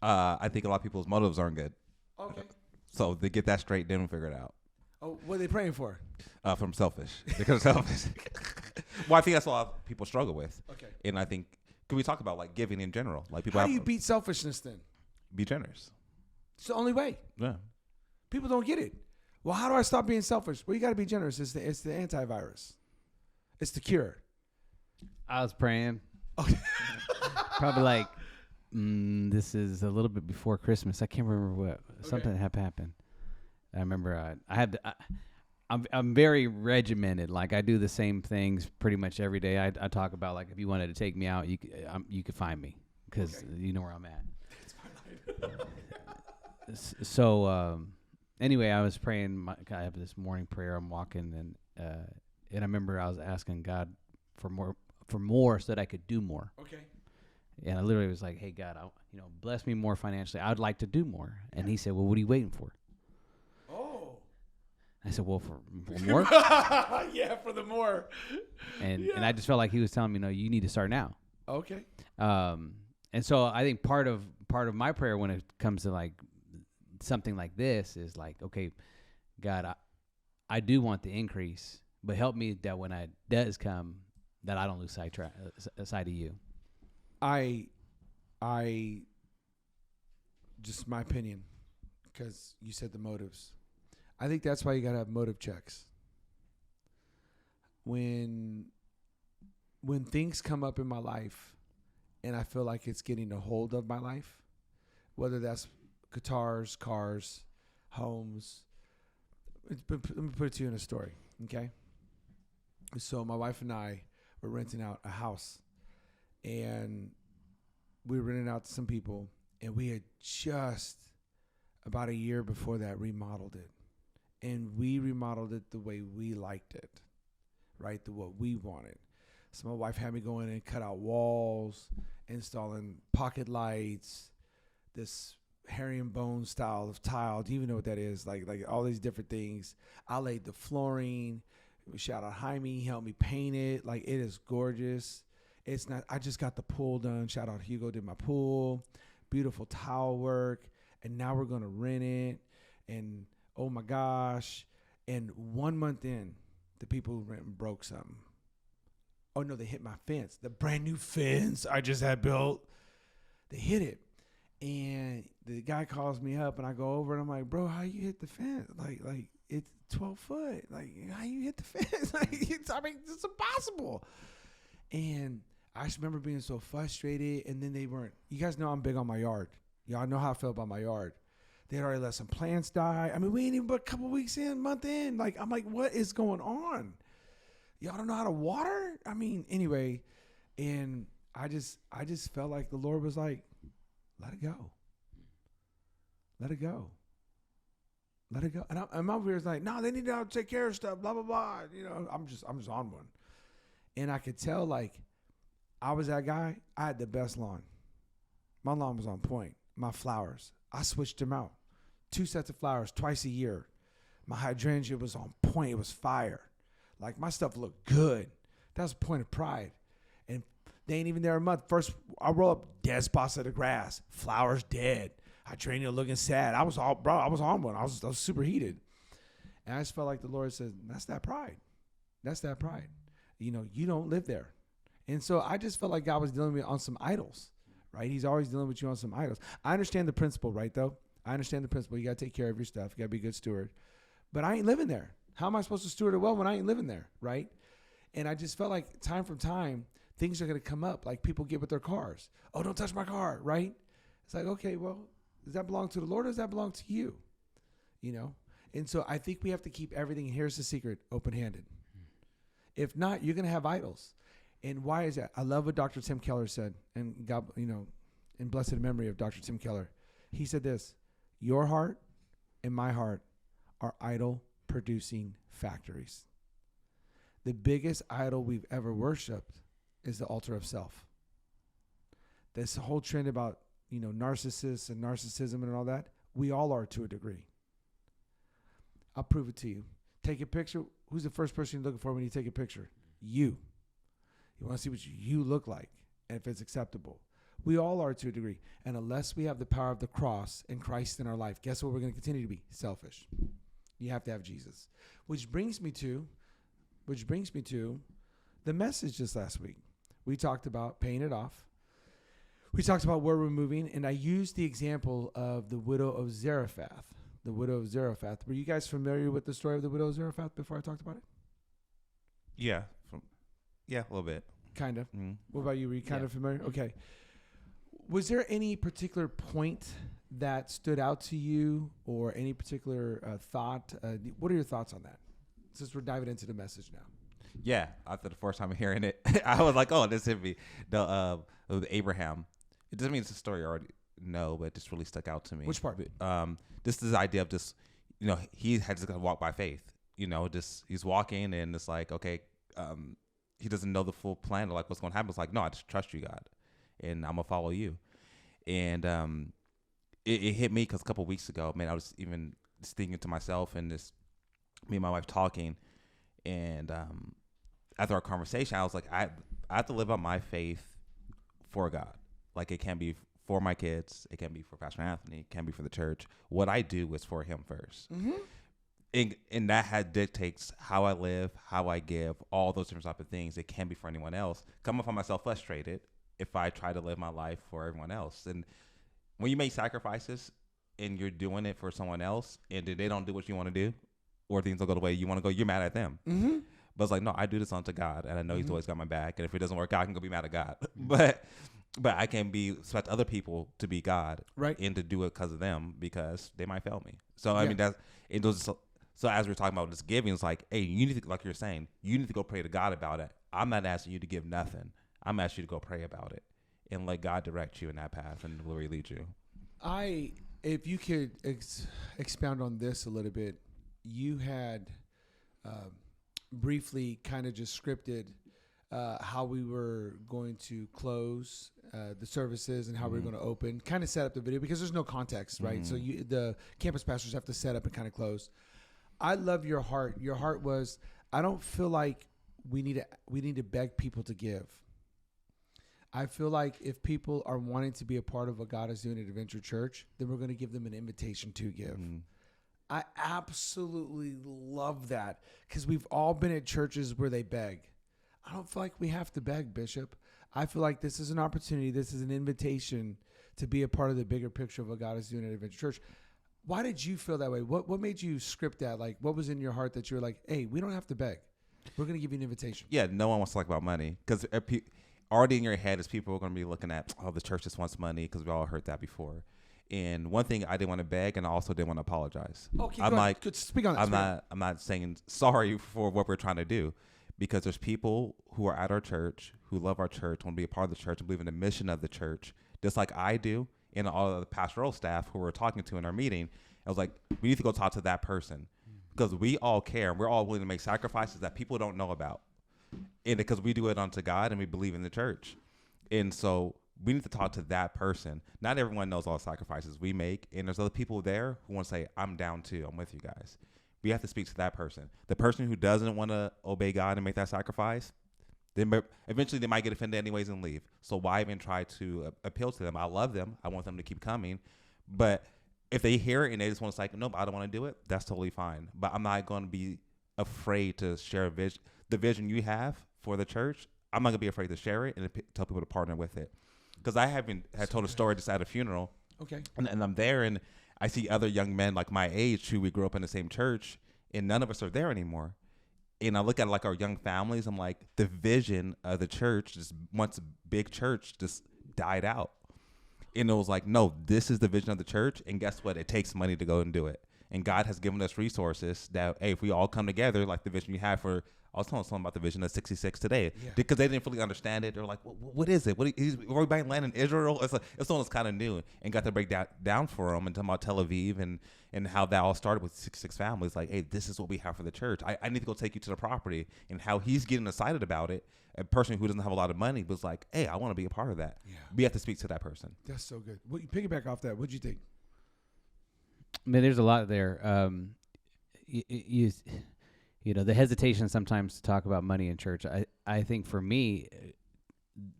I think a lot of people's motives aren't good. Okay. So they get that straight, then we figure it out. Oh, what are they praying for? From selfish. Because selfish. Well, I think that's what a lot of people struggle with. Okay. And I think, can we talk about like giving in general? Like people How do you beat selfishness then? be generous. It's the only way. Yeah. People don't get it. Well, how do I stop being selfish? Well, you got to be generous. It's the antivirus. It's the cure. I was praying. Okay. Probably like, this is a little bit before Christmas. I can't remember what. Something happened. I remember I'm very regimented. Like I do the same things pretty much every day. I talk about like if you wanted to take me out, you could find me because you know where I'm at. So anyway, I was praying. I have this morning prayer. I'm walking and I remember I was asking God for more so that I could do more. Okay. And I literally was like, "Hey God, bless me more financially. I'd like to do more." And He said, "Well, what are you waiting for?" I said, well, for more? Yeah, for the more. And I just felt like he was telling me, no, you need to start now. Okay. And so I think part of my prayer when it comes to like something like this is like, okay, God, I do want the increase, but help me that when it does come, that I don't lose sight of you. I just my opinion, because you said the motives. I think that's why you got to have motive checks. When things come up in my life and I feel like it's getting a hold of my life, whether that's guitars, cars, homes. Let me put it to you in a story, okay? So my wife and I were renting out a house, and we were renting out to some people, and we had just about a year before that remodeled it. And we remodeled it the way we liked it, right? What we wanted. So my wife had me go in and cut out walls, installing pocket lights, this herringbone style of tile. Do you even know what that is? Like all these different things. I laid the flooring. Shout out Jaime. He helped me paint it. Like it is gorgeous. It's not. I just got the pool done. Shout out Hugo. Did my pool. Beautiful tile work. And now we're gonna rent it. And oh my gosh. And 1 month in, the people who rent broke something. Oh no, they hit my fence. The brand new fence I just had built. They hit it. And the guy calls me up, and I go over, and I'm like, bro, how you hit the fence? Like it's 12 foot. Like, how you hit the fence? It's impossible. And I just remember being so frustrated, and then they weren't. You guys know I'm big on my yard. Y'all know how I feel about my yard. They had already let some plants die. I mean, we ain't even but a couple weeks in, month in. Like, I'm like, what is going on? Y'all don't know how to water? I mean, anyway, and I just felt like the Lord was like, let it go. Let it go. Let it go. And I'm over here like, no, they need to take care of stuff, blah, blah, blah. You know, I'm just on one. And I could tell, like, I was that guy. I had the best lawn. My lawn was on point. My flowers, I switched them out. 2 sets of flowers twice a year. My hydrangea was on point. It was fire. Like, my stuff looked good. That was a point of pride. And they ain't even there a month. First, I roll up, dead spots of the grass. Flowers dead. Hydrangea looking sad. I was on one. I was super heated. And I just felt like the Lord said, that's that pride. That's that pride. You know, you don't live there. And so I just felt like God was dealing with me on some idols, right? He's always dealing with you on some idols. I understand the principle, right, though? I understand the principle. You got to take care of your stuff. You got to be a good steward. But I ain't living there. How am I supposed to steward it well when I ain't living there, right? And I just felt like time from time, things are going to come up, like people get with their cars. Oh, don't touch my car, right? It's like, okay, well, does that belong to the Lord or does that belong to you? You know? And so I think we have to keep everything, and here's the secret, open-handed. If not, you're going to have idols. And why is that? I love what Dr. Tim Keller said, and God, you know, in blessed memory of Dr. Tim Keller. He said this, your heart and my heart are idol-producing factories. The biggest idol we've ever worshipped is the altar of self. This whole trend about, you know, narcissists and narcissism and all that, we all are to a degree. I'll prove it to you. Take a picture. Who's the first person you're looking for when you take a picture? You. You want to see what you look like and if it's acceptable. We all are to a degree. And unless we have the power of the cross and Christ in our life, guess what we're going to continue to be? Selfish. You have to have Jesus. Which brings me to the message this last week. We talked about paying it off. We talked about where we're moving, and I used the example of the widow of Zarephath. The widow of Zarephath. Were you guys familiar with the story of the widow of Zarephath before I talked about it? Yeah. Yeah, a little bit. Kind of. Mm-hmm. What about you? Were you kind of familiar? Okay. Was there any particular point that stood out to you or any particular thought? What are your thoughts on that? Since we're diving into the message now. Yeah, after the first time hearing it, I was like, "Oh, this hit me." The Abraham. It doesn't mean it's a story I already know, but it just really stuck out to me. Which part? This is the idea of just, you know, he had just got to walk by faith. You know, just he's walking and it's like, okay, he doesn't know the full plan of like what's going to happen. It's like, no, I just trust you, God, and I'm gonna follow you. And it hit me because a couple of weeks ago, man, I was even just thinking to myself and this, me and my wife talking, and after our conversation, I was like, I have to live out my faith for God. Like, it can be for my kids, it can be for Pastor Anthony, it can be for the church. What I do is for him first. Mm-hmm. And that dictates how I live, how I give, all those different type of things. It can be for anyone else. Come upon myself frustrated if I try to live my life for everyone else. And when you make sacrifices and you're doing it for someone else and they don't do what you want to do, or things don't go the way you want to go, you're mad at them. Mm-hmm. But it's like, no, I do this unto God, and I know He's always got my back. And if it doesn't work out, I can go be mad at God. But I can expect other people to be God, right, and to do it because of them, because they might fail me. So I mean, so as we're talking about this giving, it's like, hey, you need to, like you're saying, you need to go pray to God about it. I'm not asking you to give nothing. I'm asking you to go pray about it and let God direct you in that path and where He leads you. If you could expound on this a little bit, you had briefly kind of just scripted how we were going to close the services and how we were going to open, kind of set up the video because there's no context, right? So the campus pastors have to set up and kind of close. I love your heart. Your heart was, I don't feel like we need to beg people to give. I feel like if people are wanting to be a part of what God is doing at Adventure Church, then we're going to give them an invitation to give. I absolutely love that because we've all been at churches where they beg. I don't feel like we have to beg, Bishop. I feel like this is an opportunity. This is an invitation to be a part of the bigger picture of what God is doing at Adventure Church. Why did you feel that way? What made you script that? Like, what was in your heart that you were like, hey, we don't have to beg. We're going to give you an invitation. Yeah, no one wants to talk about money because already in your head is people are going to be looking at, oh, the church just wants money because we all heard that before. And one thing I didn't want to beg, and I also didn't want to apologize. Okay, I'm like, good. Speak on that. I'm not saying sorry for what we're trying to do, because there's people who are at our church who love our church, want to be a part of the church, and believe in the mission of the church, just like I do, and all of the pastoral staff who we're talking to in our meeting. I was like, we need to go talk to that person because we all care. We're all willing to make sacrifices that people don't know about, and because we do it unto God and we believe in the church, and so we need to talk to that person. Not everyone knows all the sacrifices we make, and there's other people there who want to say, I'm down too. I'm with you guys. We have to speak to that person. The person who doesn't want to obey God and make that sacrifice, then eventually they might get offended anyways and leave. So why even try to appeal to them? I love them. I want them to keep coming. But if they hear it and they just want to say, nope, I don't want to do it, that's totally fine. But I'm not going to be afraid to share the vision you have for the church. I'm not going to be afraid to share it and tell people to partner with it. Because I had told a story just at a funeral. Okay. And I'm there, and I see other young men like my age who we grew up in the same church, and none of us are there anymore. And I look at like our young families. I'm like, the vision of the church, just once a big church, just died out. And it was like, no, this is the vision of the church. And guess what? It takes money to go and do it. And God has given us resources that, hey, if we all come together, like the vision you have for, I was telling someone about the vision of 66 today, because they didn't fully understand it. They're like, what is it? Are we buying land in Israel? It's someone that's kind of new, and got to break that down for them and talk about Tel Aviv and how that all started with 66 families. Like, hey, this is what we have for the church. I need to go take you to the property, and how he's getting excited about it. A person who doesn't have a lot of money was like, hey, I want to be a part of that. Yeah. We have to speak to that person. That's so good. You piggyback off that. What'd you think? I mean, there's a lot there. You know, the hesitation sometimes to talk about money in church. I think for me,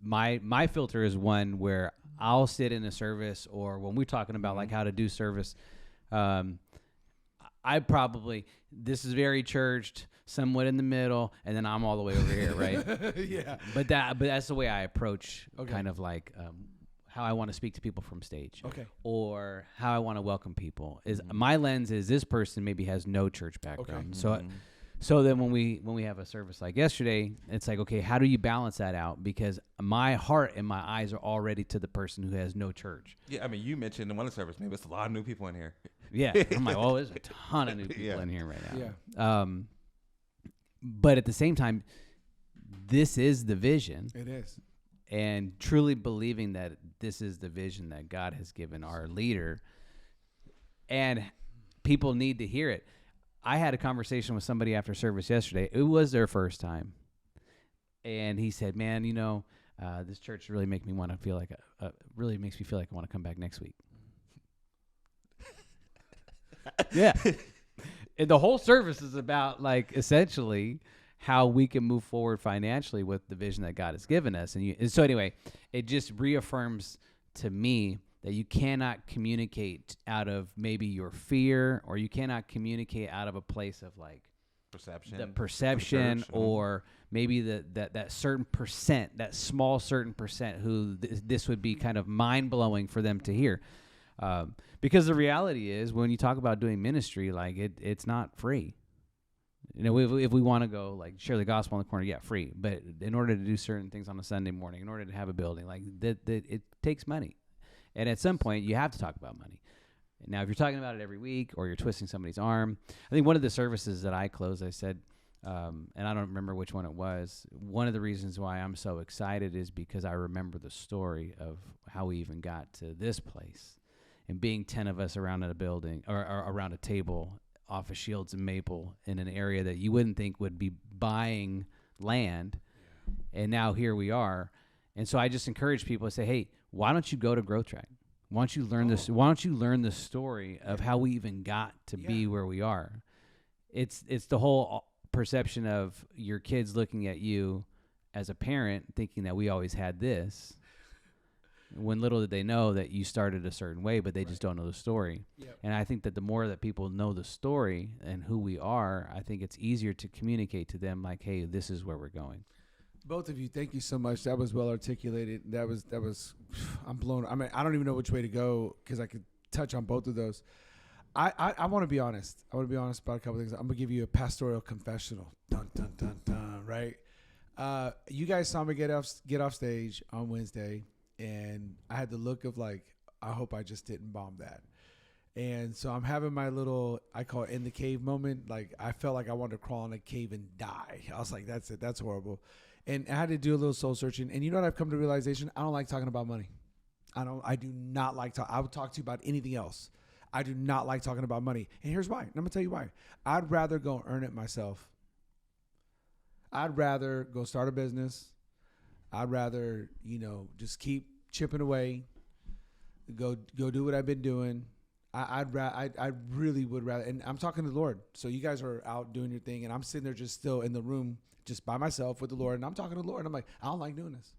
my filter is one where I'll sit in a service, or when we're talking about like how to do service, I probably, this is very churched, somewhat in the middle, and then I'm all the way over here, right? Yeah. But that's the way I approach kind of like how I want to speak to people from stage. Okay. Or how I want to welcome people. Is my lens is this person maybe has no church background. Okay. So then when we have a service like yesterday, it's like, okay, how do you balance that out? Because my heart and my eyes are already to the person who has no church. Yeah, I mean, you mentioned in one service, maybe it's a lot of new people in here. Yeah, I'm like, oh, there's a ton of new people in here right now. Yeah. But at the same time, this is the vision. It is. And truly believing that this is the vision that God has given our leader, and people need to hear it. I had a conversation with somebody after service yesterday. It was their first time. And he said, man, you know, this church really makes me want to feel like really makes me feel like I want to come back next week. Yeah. And the whole service is about like essentially how we can move forward financially with the vision that God has given us. And so anyway, it just reaffirms to me that you cannot communicate out of maybe your fear, or you cannot communicate out of a place of like perception or maybe that certain percent, that small certain percent who this would be kind of mind-blowing for them to hear. Because the reality is when you talk about doing ministry, like it's not free. You know, if we want to go like share the gospel on the corner, yeah, free. But in order to do certain things on a Sunday morning, in order to have a building, like that it takes money. And at some point, you have to talk about money. Now, if you're talking about it every week or you're twisting somebody's arm, I think one of the services that I closed, I said, and I don't remember which one it was, one of the reasons why I'm so excited is because I remember the story of how we even got to this place. And being 10 of us around a building or around a table off of Shields and Maple in an area that you wouldn't think would be buying land. Yeah. And now here we are. And so I just encourage people to say, hey, why don't you go to Growth Track? Why don't you learn this? Why don't you learn the story of how we even got to be where we are? It's the whole perception of your kids looking at you as a parent thinking that we always had this, when little did they know that you started a certain way, but they just don't know the story. Yep. And I think that the more that people know the story and who we are, I think it's easier to communicate to them like, hey, this is where we're going. Both of you, thank you so much. That was well articulated. That was. I'm blown. I mean, I don't even know which way to go because I could touch on both of those. I want to be honest. I want to be honest about a couple things. I'm gonna give you a pastoral confessional. Dun dun dun dun. Right. You guys saw me get off stage on Wednesday, and I had the look of like, I hope I just didn't bomb that. And so I'm having my little, I call it in the cave moment. Like I felt like I wanted to crawl in a cave and die. I was like, that's it. That's horrible. And I had to do a little soul searching. And you know what I've come to realization? I don't like talking about money. I do not like talk. I would talk to you about anything else. I do not like talking about money. And here's why. And I'm going to tell you why. I'd rather go earn it myself. I'd rather go start a business. I'd rather, just keep chipping away. Go do what I've been doing. I really would rather, and I'm talking to the Lord. So you guys are out doing your thing, and I'm sitting there just still in the room, just by myself with the Lord, and I'm talking to the Lord. And I'm like, I don't like doing this.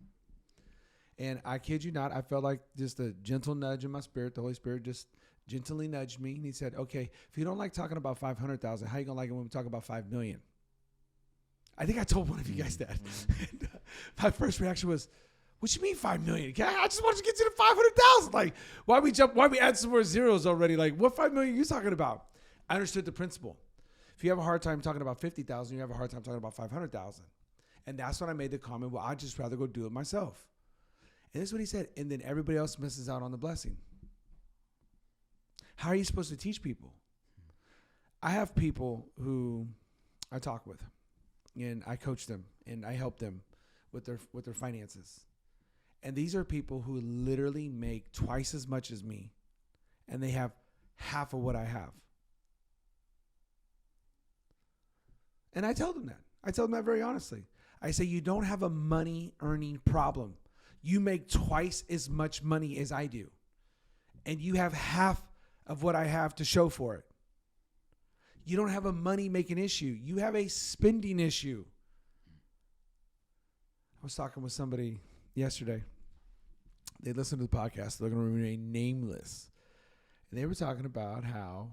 And I kid you not, I felt like just a gentle nudge in my spirit. The Holy Spirit just gently nudged me, and He said, "Okay, if you don't like talking about 500,000, how you gonna like it when we talk about 5 million?" I think I told one of you guys that. And, my first reaction was, "What you mean 5 million? I just wanted to get to the 500,000. Like, why we add some more zeros already? Like, what 5 million are you talking about?" I understood the principle. If you have a hard time talking about 50,000, you have a hard time talking about 500,000. And that's when I made the comment, well, I'd just rather go do it myself. And this is what He said. And then everybody else misses out on the blessing. How are you supposed to teach people? I have people who I talk with, and I coach them, and I help them with their finances. And these are people who literally make twice as much as me, and they have half of what I have. And I tell them that. I tell them that very honestly. I say, you don't have a money earning problem. You make twice as much money as I do, and you have half of what I have to show for it. You don't have a money making issue. You have a spending issue. I was talking with somebody yesterday. They listened to the podcast. They're going to remain nameless. And they were talking about how,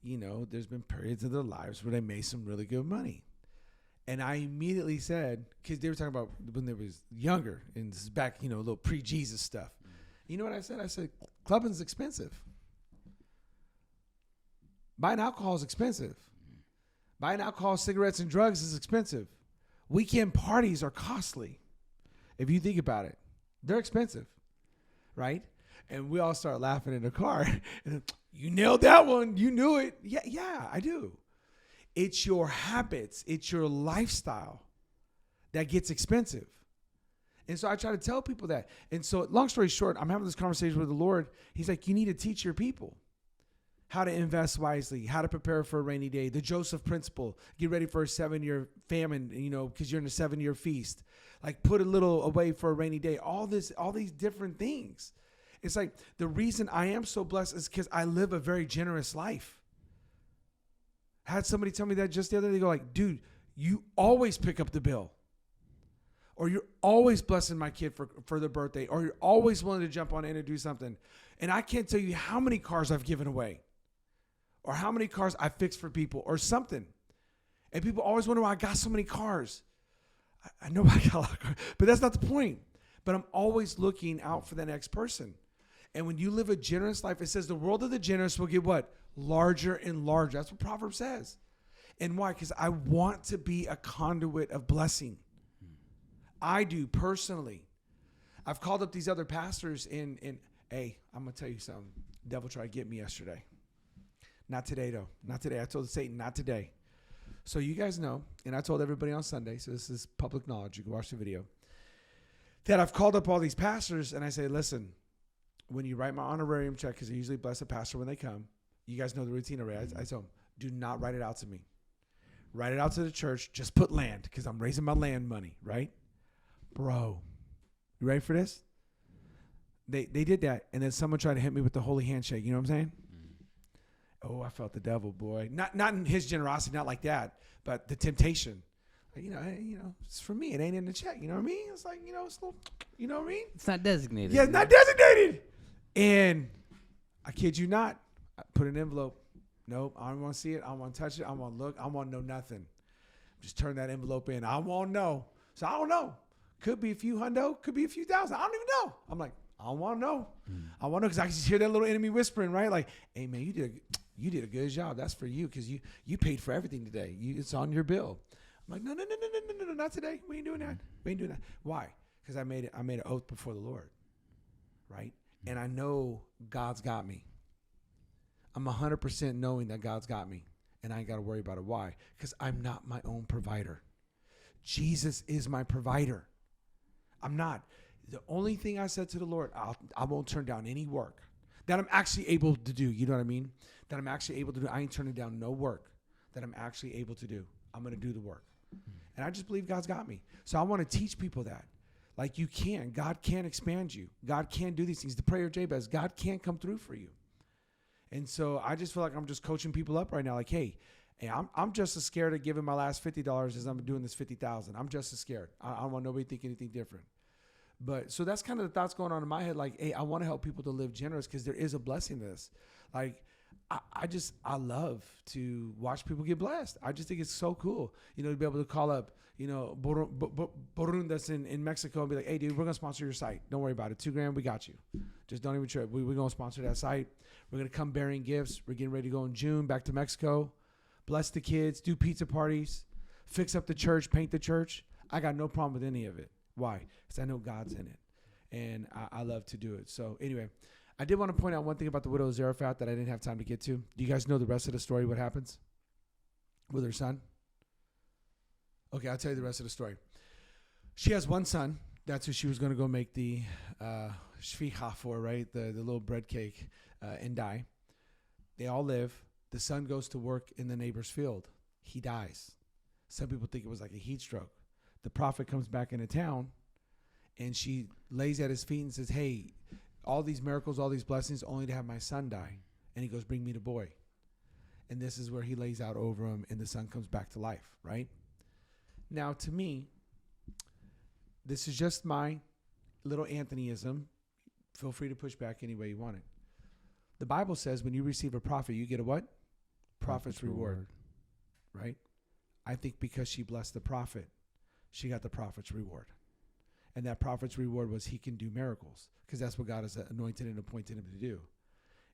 there's been periods of their lives where they made some really good money. And I immediately said, because they were talking about when they was younger, and this is back, a little pre-Jesus stuff. You know what I said? I said, clubbing's expensive. Buying alcohol is expensive. Buying alcohol, cigarettes, and drugs is expensive. Weekend parties are costly. If you think about it, they're expensive, right? And we all start laughing in the car. And you nailed that one. You knew it. Yeah, I do. It's your habits. It's your lifestyle that gets expensive. And so I try to tell people that. And so long story short, I'm having this conversation with the Lord. He's like, you need to teach your people how to invest wisely, how to prepare for a rainy day, the Joseph principle, get ready for a 7-year famine, because you're in a 7-year feast. Like put a little away for a rainy day, all these different things. It's like the reason I am so blessed is because I live a very generous life. I had somebody tell me that just the other day. They go like, dude, you always pick up the bill. Or you're always blessing my kid for their birthday. Or you're always willing to jump on in and do something. And I can't tell you how many cars I've given away. Or how many cars I fixed for people or something. And people always wonder why I got so many cars. I know I got a lot of cars, but that's not the point. But I'm always looking out for the next person. And when you live a generous life, it says the world of the generous will get what? Larger and larger. That's what Proverbs says. And why? Because I want to be a conduit of blessing. I do personally. I've called up these other pastors and hey, I'm going to tell you something. The devil tried to get me yesterday. Not today, though. Not today. I told Satan, not today. So you guys know, and I told everybody on Sunday, so this is public knowledge. You can watch the video, that I've called up all these pastors, and I say, listen, when you write my honorarium check, because I usually bless a pastor when they come, you guys know the routine already. I tell them, do not write it out to me. Write it out to the church. Just put land, because I'm raising my land money, right? Bro, you ready for this? They did that, and then someone tried to hit me with the holy handshake. You know what I'm saying? Oh, I felt the devil, boy. Not in his generosity, not like that, but the temptation. It's for me. It ain't in the check. You know what I mean? It's like, it's a little, you know what I mean? It's not designated. Yeah, it's not designated. And I kid you not, I put an envelope. Nope, I don't want to see it. I don't want to touch it. I don't want to look. I don't want to know nothing. Just turn that envelope in. I won't know. So I don't know. Could be a few hundo, could be a few thousand. I don't even know. I'm like, I don't want to know. I want to know because I can just hear that little enemy whispering, right? Like, hey, man, you did a good job. That's for you because you paid for everything today. It's on your bill. I'm like, no, not today. We ain't doing that. We ain't doing that. Why? Because I made an oath before the Lord, right? And I know God's got me. I'm 100% knowing that God's got me, and I ain't got to worry about it. Why? Because I'm not my own provider. Jesus is my provider. I'm not. The only thing I said to the Lord, I won't turn down any work that I'm actually able to do. You know what I mean? That I'm actually able to do. I ain't turning down no work that I'm actually able to do. I'm going to do the work. And I just believe God's got me. So I want to teach people that. Like you can. God can expand you. God can do these things. The prayer of Jabez, God can come through for you. And so I just feel like I'm just coaching people up right now. Like, hey, I'm just as scared of giving my last $50 as I'm doing this $50,000. I'm just as scared. I don't want nobody to think anything different. But so that's kind of the thoughts going on in my head. Like, hey, I want to help people to live generous because there is a blessing in this. Like, I love to watch people get blessed. I just think it's so cool, to be able to call up, Borun that's in Mexico and be like, hey, dude, we're going to sponsor your site. Don't worry about it. $2,000, we got you. Just don't even trip. We're going to sponsor that site. We're going to come bearing gifts. We're getting ready to go in June back to Mexico. Bless the kids, do pizza parties, fix up the church, paint the church. I got no problem with any of it. Why? Because I know God's in it, and I love to do it. So anyway, I did want to point out one thing about the widow of Zarephath that I didn't have time to get to. Do you guys know the rest of the story, what happens with her son? Okay, I'll tell you the rest of the story. She has one son. That's who she was going to go make the shvicha for, right? The little bread cake and die. They all live. The son goes to work in the neighbor's field. He dies. Some people think it was like a heat stroke. The prophet comes back into town, and she lays at his feet and says, hey, all these miracles, all these blessings, only to have my son die. And he goes, bring me the boy. And this is where he lays out over him, and the son comes back to life, right? Now, to me, this is just my little Anthonyism. Feel free to push back any way you want it. The Bible says when you receive a prophet, you get a what? Prophet's reward. Right? I think because she blessed the prophet, she got the prophet's reward. And that prophet's reward was he can do miracles because that's what God has anointed and appointed him to do.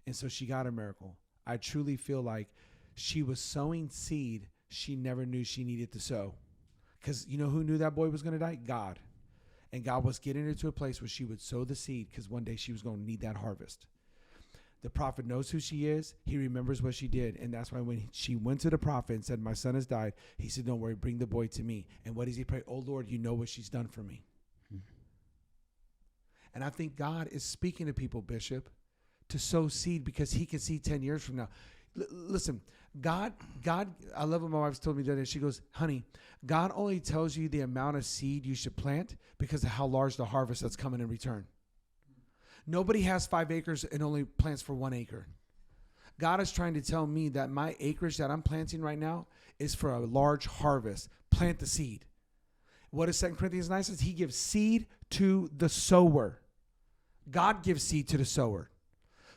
And so she got a miracle. I truly feel like she was sowing seed she never knew she needed to sow. Because you know who knew that boy was going to die? God. And God was getting her to a place where she would sow the seed because one day she was going to need that harvest. The prophet knows who she is. He remembers what she did. And that's why when she went to the prophet and said, my son has died, he said, don't worry, bring the boy to me. And what does he pray? Oh, Lord, you know what she's done for me. And I think God is speaking to people, Bishop, to sow seed because he can see 10 years from now. Listen, God, I love what my wife's told me the other day. She goes, honey, God only tells you the amount of seed you should plant because of how large the harvest that's coming in return. Nobody has 5 acres and only plants for 1 acre. God is trying to tell me that my acreage that I'm planting right now is for a large harvest. Plant the seed. What does 2 Corinthians 9 says? He gives seed to the sower. God gives seed to the sower.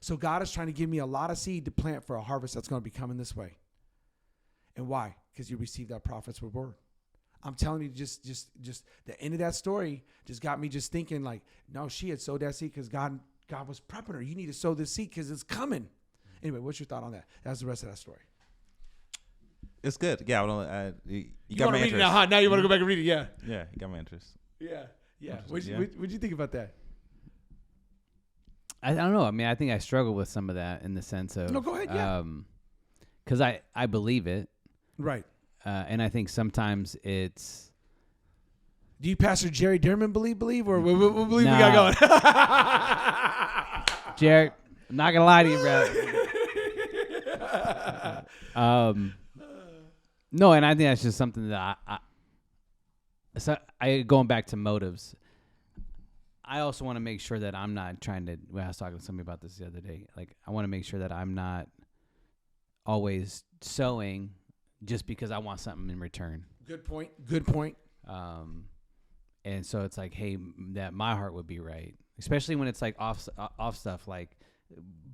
So God is trying to give me a lot of seed to plant for a harvest that's going to be coming this way. And why? Because you received that prophet's reward. I'm telling you, just the end of that story just got me just thinking like, no, she had sowed that seed because God was prepping her. You need to sow this seed because it's coming. Anyway, what's your thought on that? That's the rest of that story. It's good. Yeah, you got my interest. Now you want to go back and read it? Yeah. Yeah, you got my interest. Yeah. What'd you think about that? I don't know. I mean, I think I struggle with some of that in the sense of... No, go ahead, yeah. Because I believe it. Right. And I think sometimes it's... Do you Pastor Jerry Dearman believe, or what believe we got going? Jared, I'm not going to lie to you, bro. No, and I think that's just something that I going back to motives, I also want to make sure that I'm not trying to, I was talking to somebody about this the other day, like I want to make sure that I'm not always sowing just because I want something in return. Good point. And so it's like, hey, that my heart would be right, especially when it's like off stuff like.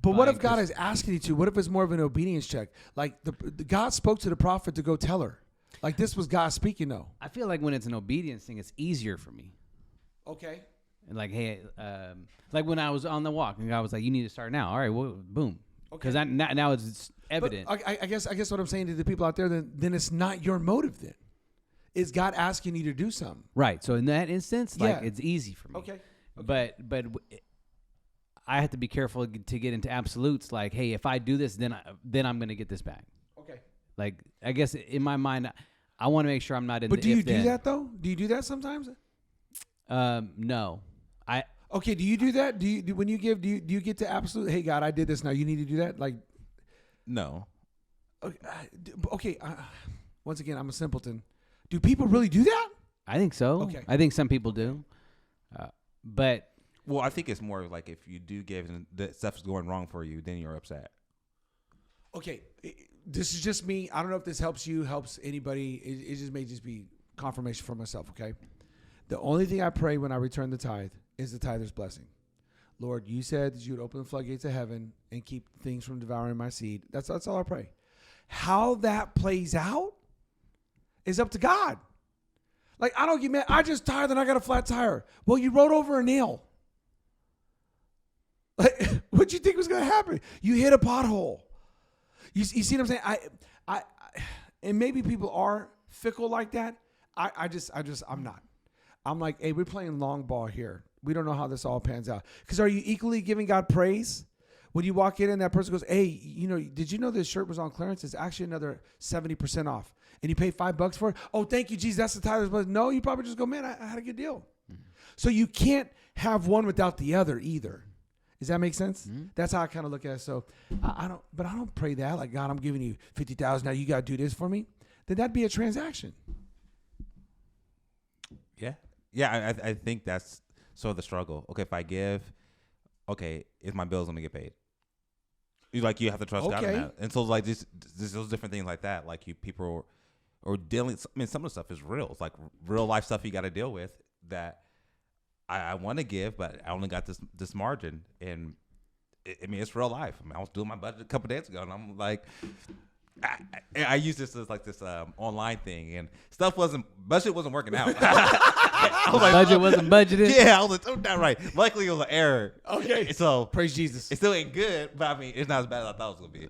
But what if God is asking you to? What if it's more of an obedience check? Like the God spoke to the prophet to go tell her. Like this was God speaking, though. I feel like when it's an obedience thing, it's easier for me. Okay. And like, hey, like when I was on the walk, and God was like, "You need to start now." All right, well, boom. Because now it's evident. But I guess what I'm saying to the people out there, then it's not your motive. Then it's God asking you to do something. Right. So in that instance, like Yeah. it's easy for me. Okay. But I have to be careful to get into absolutes. Like, hey, if I do this, then I'm going to get this back. Okay. Like, I guess in my mind, I want to make sure I'm not in. But the do you if-then. do that though? Do you do that sometimes? No. Okay. Do you do that? Do you when you give? Do you get to absolute? Hey, God, I did this. Now you need to do that. Like, No. okay. Once again, I'm a simpleton. Do people really do that? I think so. Okay. I think some people do. But Well, I think it's more like if you do give and the stuff is going wrong for you, then you're upset. Okay. This is just me. I don't know if this helps you, helps anybody. It just may just be confirmation for myself. Okay. The only thing I pray when I return the tithe is the tither's blessing. Lord, you said that you would open the floodgates of heaven and keep things from devouring my seed. That's all I pray. How that plays out is up to God. Like, I don't get mad. I just tithe and I got a flat tire. Well, you rode over a nail. Like, what you think was going to happen? You hit a pothole. You see what I'm saying? I and maybe people are fickle like that. I'm not. I'm like, hey, we're playing long ball here. We don't know how this all pans out. Because are you equally giving God praise? When you walk in and that person goes, hey, did you know this shirt was on clearance? It's actually another 70% off. And you pay $5 for it? Oh, thank you, Jesus. That's the tither's blessing. No, you probably just go, man, I had a good deal. Mm-hmm. So you can't have one without the other either. Does that make sense? Mm-hmm. That's how I kind of look at it. So I don't pray that like, God, I'm giving you $50,000. Now you got to do this for me. Then that'd be a transaction. Yeah. Yeah, I think that's sort of the struggle. Okay, if I give, okay, is my bills going to get paid? You have to trust God in that. And so like those different things like that, like people are dealing, I mean, some of the stuff is real. It's like real life stuff you got to deal with that I want to give, but I only got this margin. And it's real life. I mean, I was doing my budget a couple days ago and I'm like, I used this as like this online thing and budget wasn't working out. Budget wasn't budgeted. Yeah, I was like, oh, not right. Luckily, it was an error. Okay. So praise Jesus. It still ain't good, but I mean, it's not as bad as I thought it was gonna be.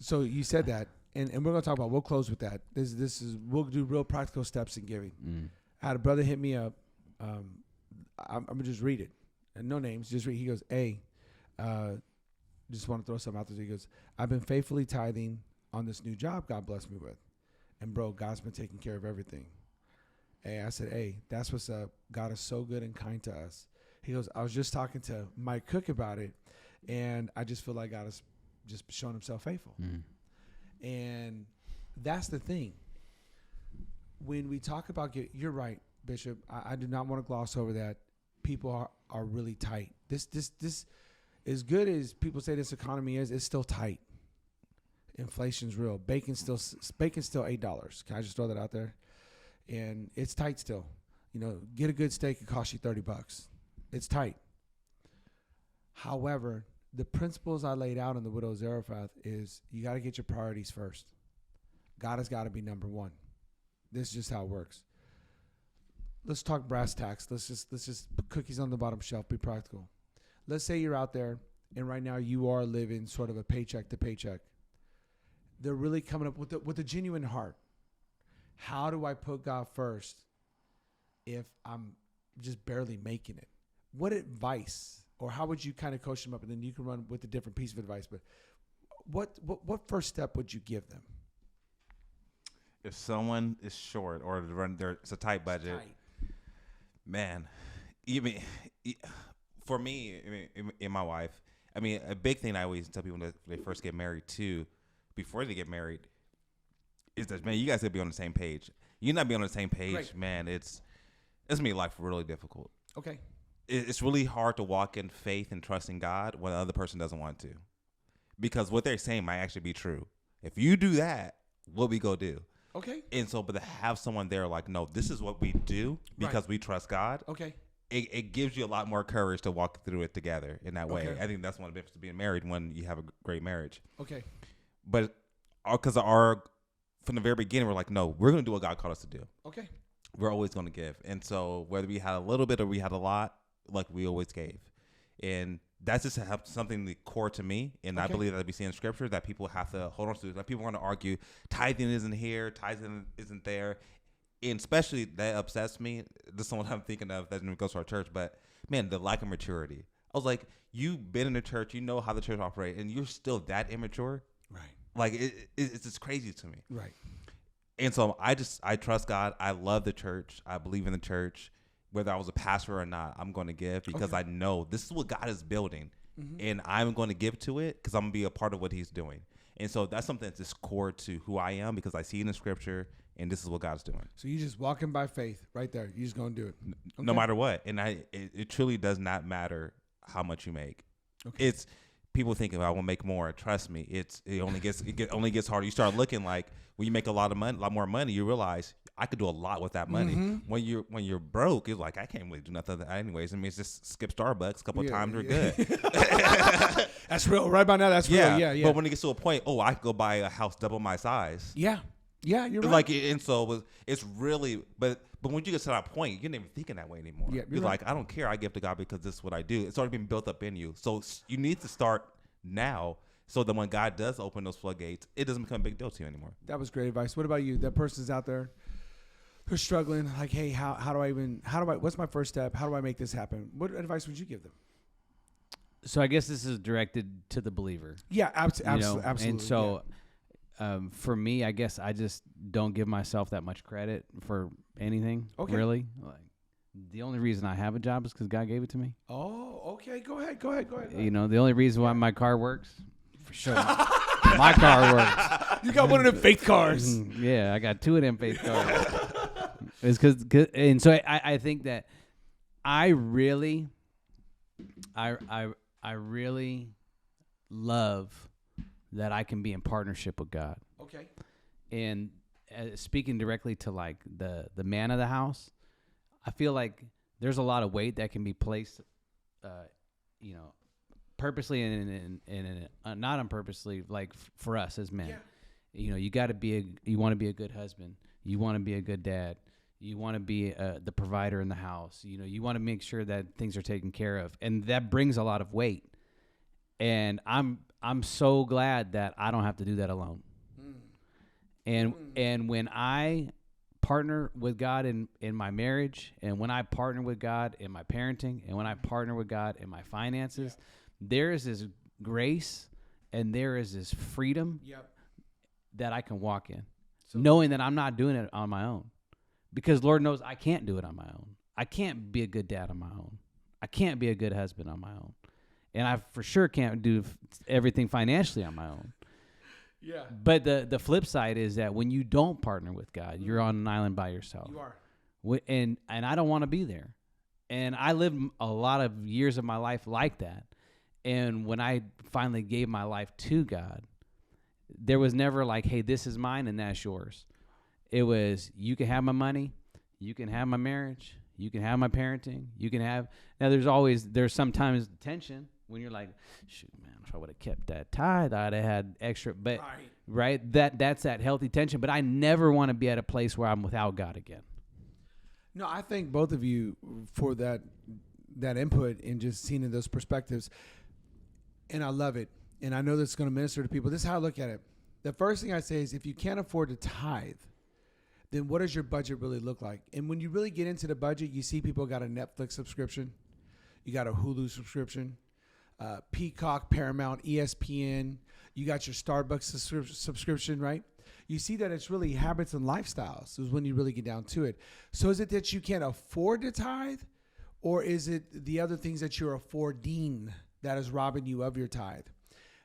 So you said that, and we're gonna talk about. We'll close with that. We'll do real practical steps in giving. Mm. I had a brother hit me up. I'm gonna just read it, and no names. Just read. He goes, "Hey, just want to throw something out there." He goes, "I've been faithfully tithing on this new job God blessed me with, and bro, God's been taking care of everything." Hey, I said, hey, that's what's up. God is so good and kind to us. He goes, I was just talking to Mike Cook about it, and I just feel like God has just shown himself faithful. Mm. And that's the thing. When we talk about you're right, Bishop. I do not want to gloss over that. People are really tight. This as good as people say this economy is, it's still tight. Inflation's real. Bacon's still $8. Can I just throw that out there? And it's tight still. Get a good steak, it costs you $30. It's tight. However, the principles I laid out in the Widow's Zarephath is you got to get your priorities first. God has got to be number one. This is just how it works. Let's talk brass tacks. Let's just put cookies on the bottom shelf, be practical. Let's say you're out there and right now you are living sort of a paycheck to paycheck. They're really coming up with a genuine heart. How do I put God first if I'm just barely making it? What advice, or how would you kind of coach them up? And then you can run with a different piece of advice. But what first step would you give them? If someone is short or it's a tight budget, man, even for me and my wife, I mean, a big thing I always tell people when they first get married too, before they get married, is that, man, you guys gotta be on the same page. You're not be on the same page, right. Man. It's made life really difficult. Okay. It's really hard to walk in faith and trust in God when the other person doesn't want to, because what they're saying might actually be true. If you do that, what we go do? Okay. And so, but to have someone there like, no, this is what we do because we trust God. Okay. It gives you a lot more courage to walk through it together in that way. Okay. I think that's one of the benefits of being married when you have a great marriage. Okay. But because our from the very beginning, we're like, no, we're going to do what God called us to do. Okay. We're always going to give. And so whether we had a little bit or we had a lot, like we always gave. And that's just something core to me. And I believe that we see in scripture that people have to hold on to. Like people want to argue tithing isn't here, tithing isn't there. And especially that upsets me. This is someone I'm thinking of that goes to our church. But man, the lack of maturity. I was like, you've been in the church, you know how the church operates, and you're still that immature. Right. Like it's just crazy to me. Right. And so I trust God. I love the church. I believe in the church. Whether I was a pastor or not, I'm going to give because I know this is what God is building. And I'm going to give to it because I'm going to be a part of what he's doing. And so that's something that's just core to who I am because I see it in the scripture and this is what God's doing. So you just walking by faith right there. You just going to do it. No matter what. And it truly does not matter how much you make. It's people thinking, I want to make more. Trust me, it only gets harder. You start looking like when you make a lot more money, you realize I could do a lot with that money. When you're broke, it's like I can't really do nothing anyways. I mean, it's just skip Starbucks a couple of times, we're good. That's real. Right by now, that's real. Yeah. But when it gets to a point, I could go buy a house double my size. Yeah, you're right. Like, and so it's really, but when you get to that point, you're not even thinking that way anymore. Yeah, you're like, I don't care. I give to God because this is what I do. It's already been built up in you. So you need to start now so that when God does open those floodgates, it doesn't become a big deal to you anymore. That was great advice. What about you? That person's out there who's struggling. Like, hey, what's my first step? How do I make this happen? What advice would you give them? So I guess this is directed to the believer. Yeah, absolutely. And so for me, I guess I just don't give myself that much credit for anything, really. Like, the only reason I have a job is because God gave it to me. Oh, okay. Go ahead. You know, the only reason why my car works, for sure. My car works. You got one of them faith cars. Yeah, I got two of them faith cars. It's because, and so I think that I really love that I can be in partnership with God. Okay. And speaking directly to like the man of the house, I feel like there's a lot of weight that can be placed, purposely and not unpurposely, like for us as men. Yeah. You know, you want to be a good husband. You want to be a good dad. You want to be the provider in the house. You know, you want to make sure that things are taken care of, and that brings a lot of weight. And I'm so glad that I don't have to do that alone. And when I partner with God in my marriage, and when I partner with God in my parenting, and when I partner with God in my finances, there is this grace and there is this freedom that I can walk in, knowing that I'm not doing it on my own. Because Lord knows I can't do it on my own. I can't be a good dad on my own. I can't be a good husband on my own. And I for sure can't do everything financially on my own. Yeah. But the flip side is that when you don't partner with God, you're on an island by yourself. You are. And I don't want to be there. And I lived a lot of years of my life like that. And when I finally gave my life to God, there was never like, hey, this is mine and that's yours. It was, you can have my money, you can have my marriage, you can have my parenting, you can have. Now there's sometimes tension when you're like, shoot, man, if I would have kept that tithe, I'd have had extra. But right, that's that healthy tension. But I never want to be at a place where I'm without God again. No, I thank both of you for that input and just seeing those perspectives. And I love it. And I know that's going to minister to people. This is how I look at it. The first thing I say is if you can't afford to tithe, then what does your budget really look like? And when you really get into the budget, you see people got a Netflix subscription. You got a Hulu subscription, Peacock, Paramount, ESPN. You got your Starbucks subscription, right? You see that it's really habits and lifestyles is when you really get down to it. So is it that you can't afford to tithe, or is it the other things that you're affording that is robbing you of your tithe?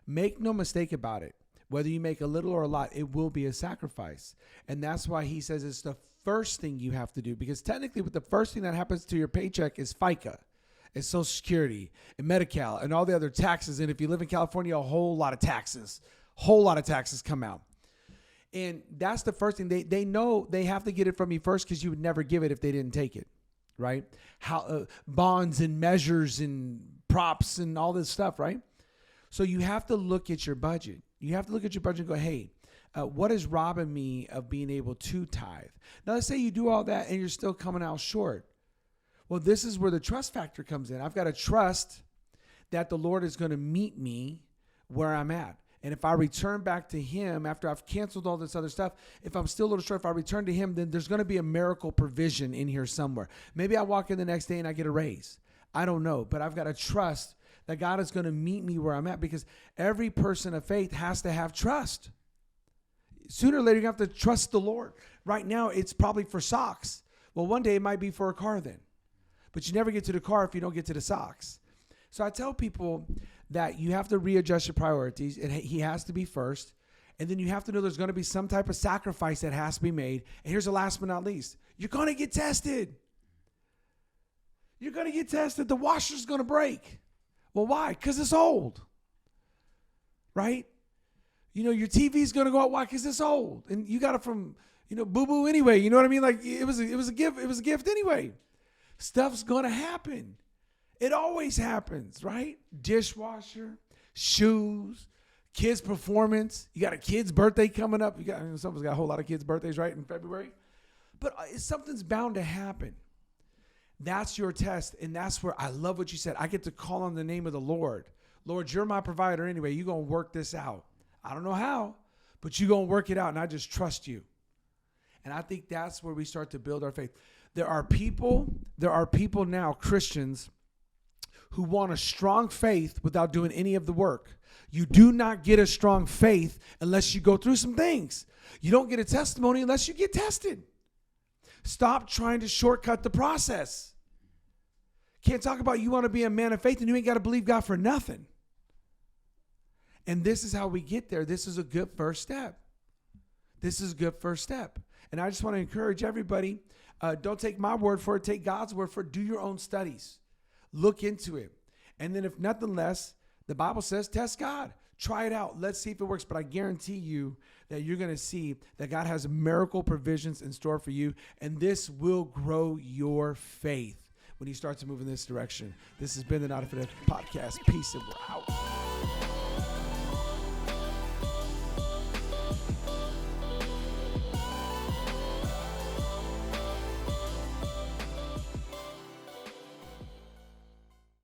Make no mistake about it. Whether you make a little or a lot, it will be a sacrifice. And that's why he says it's the first thing you have to do. Because technically, the first thing that happens to your paycheck is FICA, it's Social Security, and Medi-Cal, and all the other taxes. And if you live in California, a whole lot of taxes come out. And that's the first thing. They know they have to get it from you first because you would never give it if they didn't take it, right? How bonds and measures and props and all this stuff, right? So you have to look at your budget. You have to look at your budget and go, hey, what is robbing me of being able to tithe? Now, let's say you do all that and you're still coming out short. Well, this is where the trust factor comes in. I've got to trust that the Lord is going to meet me where I'm at. And if I return back to him after I've canceled all this other stuff, if I'm still a little short, if I return to him, then there's going to be a miracle provision in here somewhere. Maybe I walk in the next day and I get a raise. I don't know, but I've got to trust that God is going to meet me where I'm at, because every person of faith has to have trust. Sooner or later, you have to trust the Lord. Right now, it's probably for socks. Well, one day it might be for a car then. But you never get to the car if you don't get to the socks. So I tell people that you have to readjust your priorities, and he has to be first. And then you have to know there's going to be some type of sacrifice that has to be made. And here's the last but not least. You're going to get tested. You're going to get tested. The washer's going to break. Well, why? Because it's old. Right? You know, your TV's going to go out. Why? Because it's old. And you got it from, boo-boo anyway. You know what I mean? Like, it was a gift. It was a gift anyway. Stuff's going to happen. It always happens, right? Dishwasher, shoes, kids' performance. You got a kid's birthday coming up. Someone's got a whole lot of kids' birthdays, right, in February. But something's bound to happen. That's your test, and that's where I love what you said. I get to call on the name of the Lord. Lord, you're my provider anyway. You're going to work this out. I don't know how, but you're going to work it out, and I just trust you. And I think that's where we start to build our faith. There are people now, Christians, who want a strong faith without doing any of the work. You do not get a strong faith unless you go through some things. You don't get a testimony unless you get tested. Stop trying to shortcut the process. Can't talk about you want to be a man of faith and you ain't got to believe God for nothing. And this is how we get there. This is a good first step. This is a good first step. And I just want to encourage everybody, don't take my word for it. Take God's word for it. Do your own studies. Look into it. And then if nothing less, the Bible says, test God. Try it out. Let's see if it works. But I guarantee you that you're going to see that God has miracle provisions in store for you. And this will grow your faith when you start to move in this direction. This has been the Not a Fanatic Podcast. Peace, and we're out.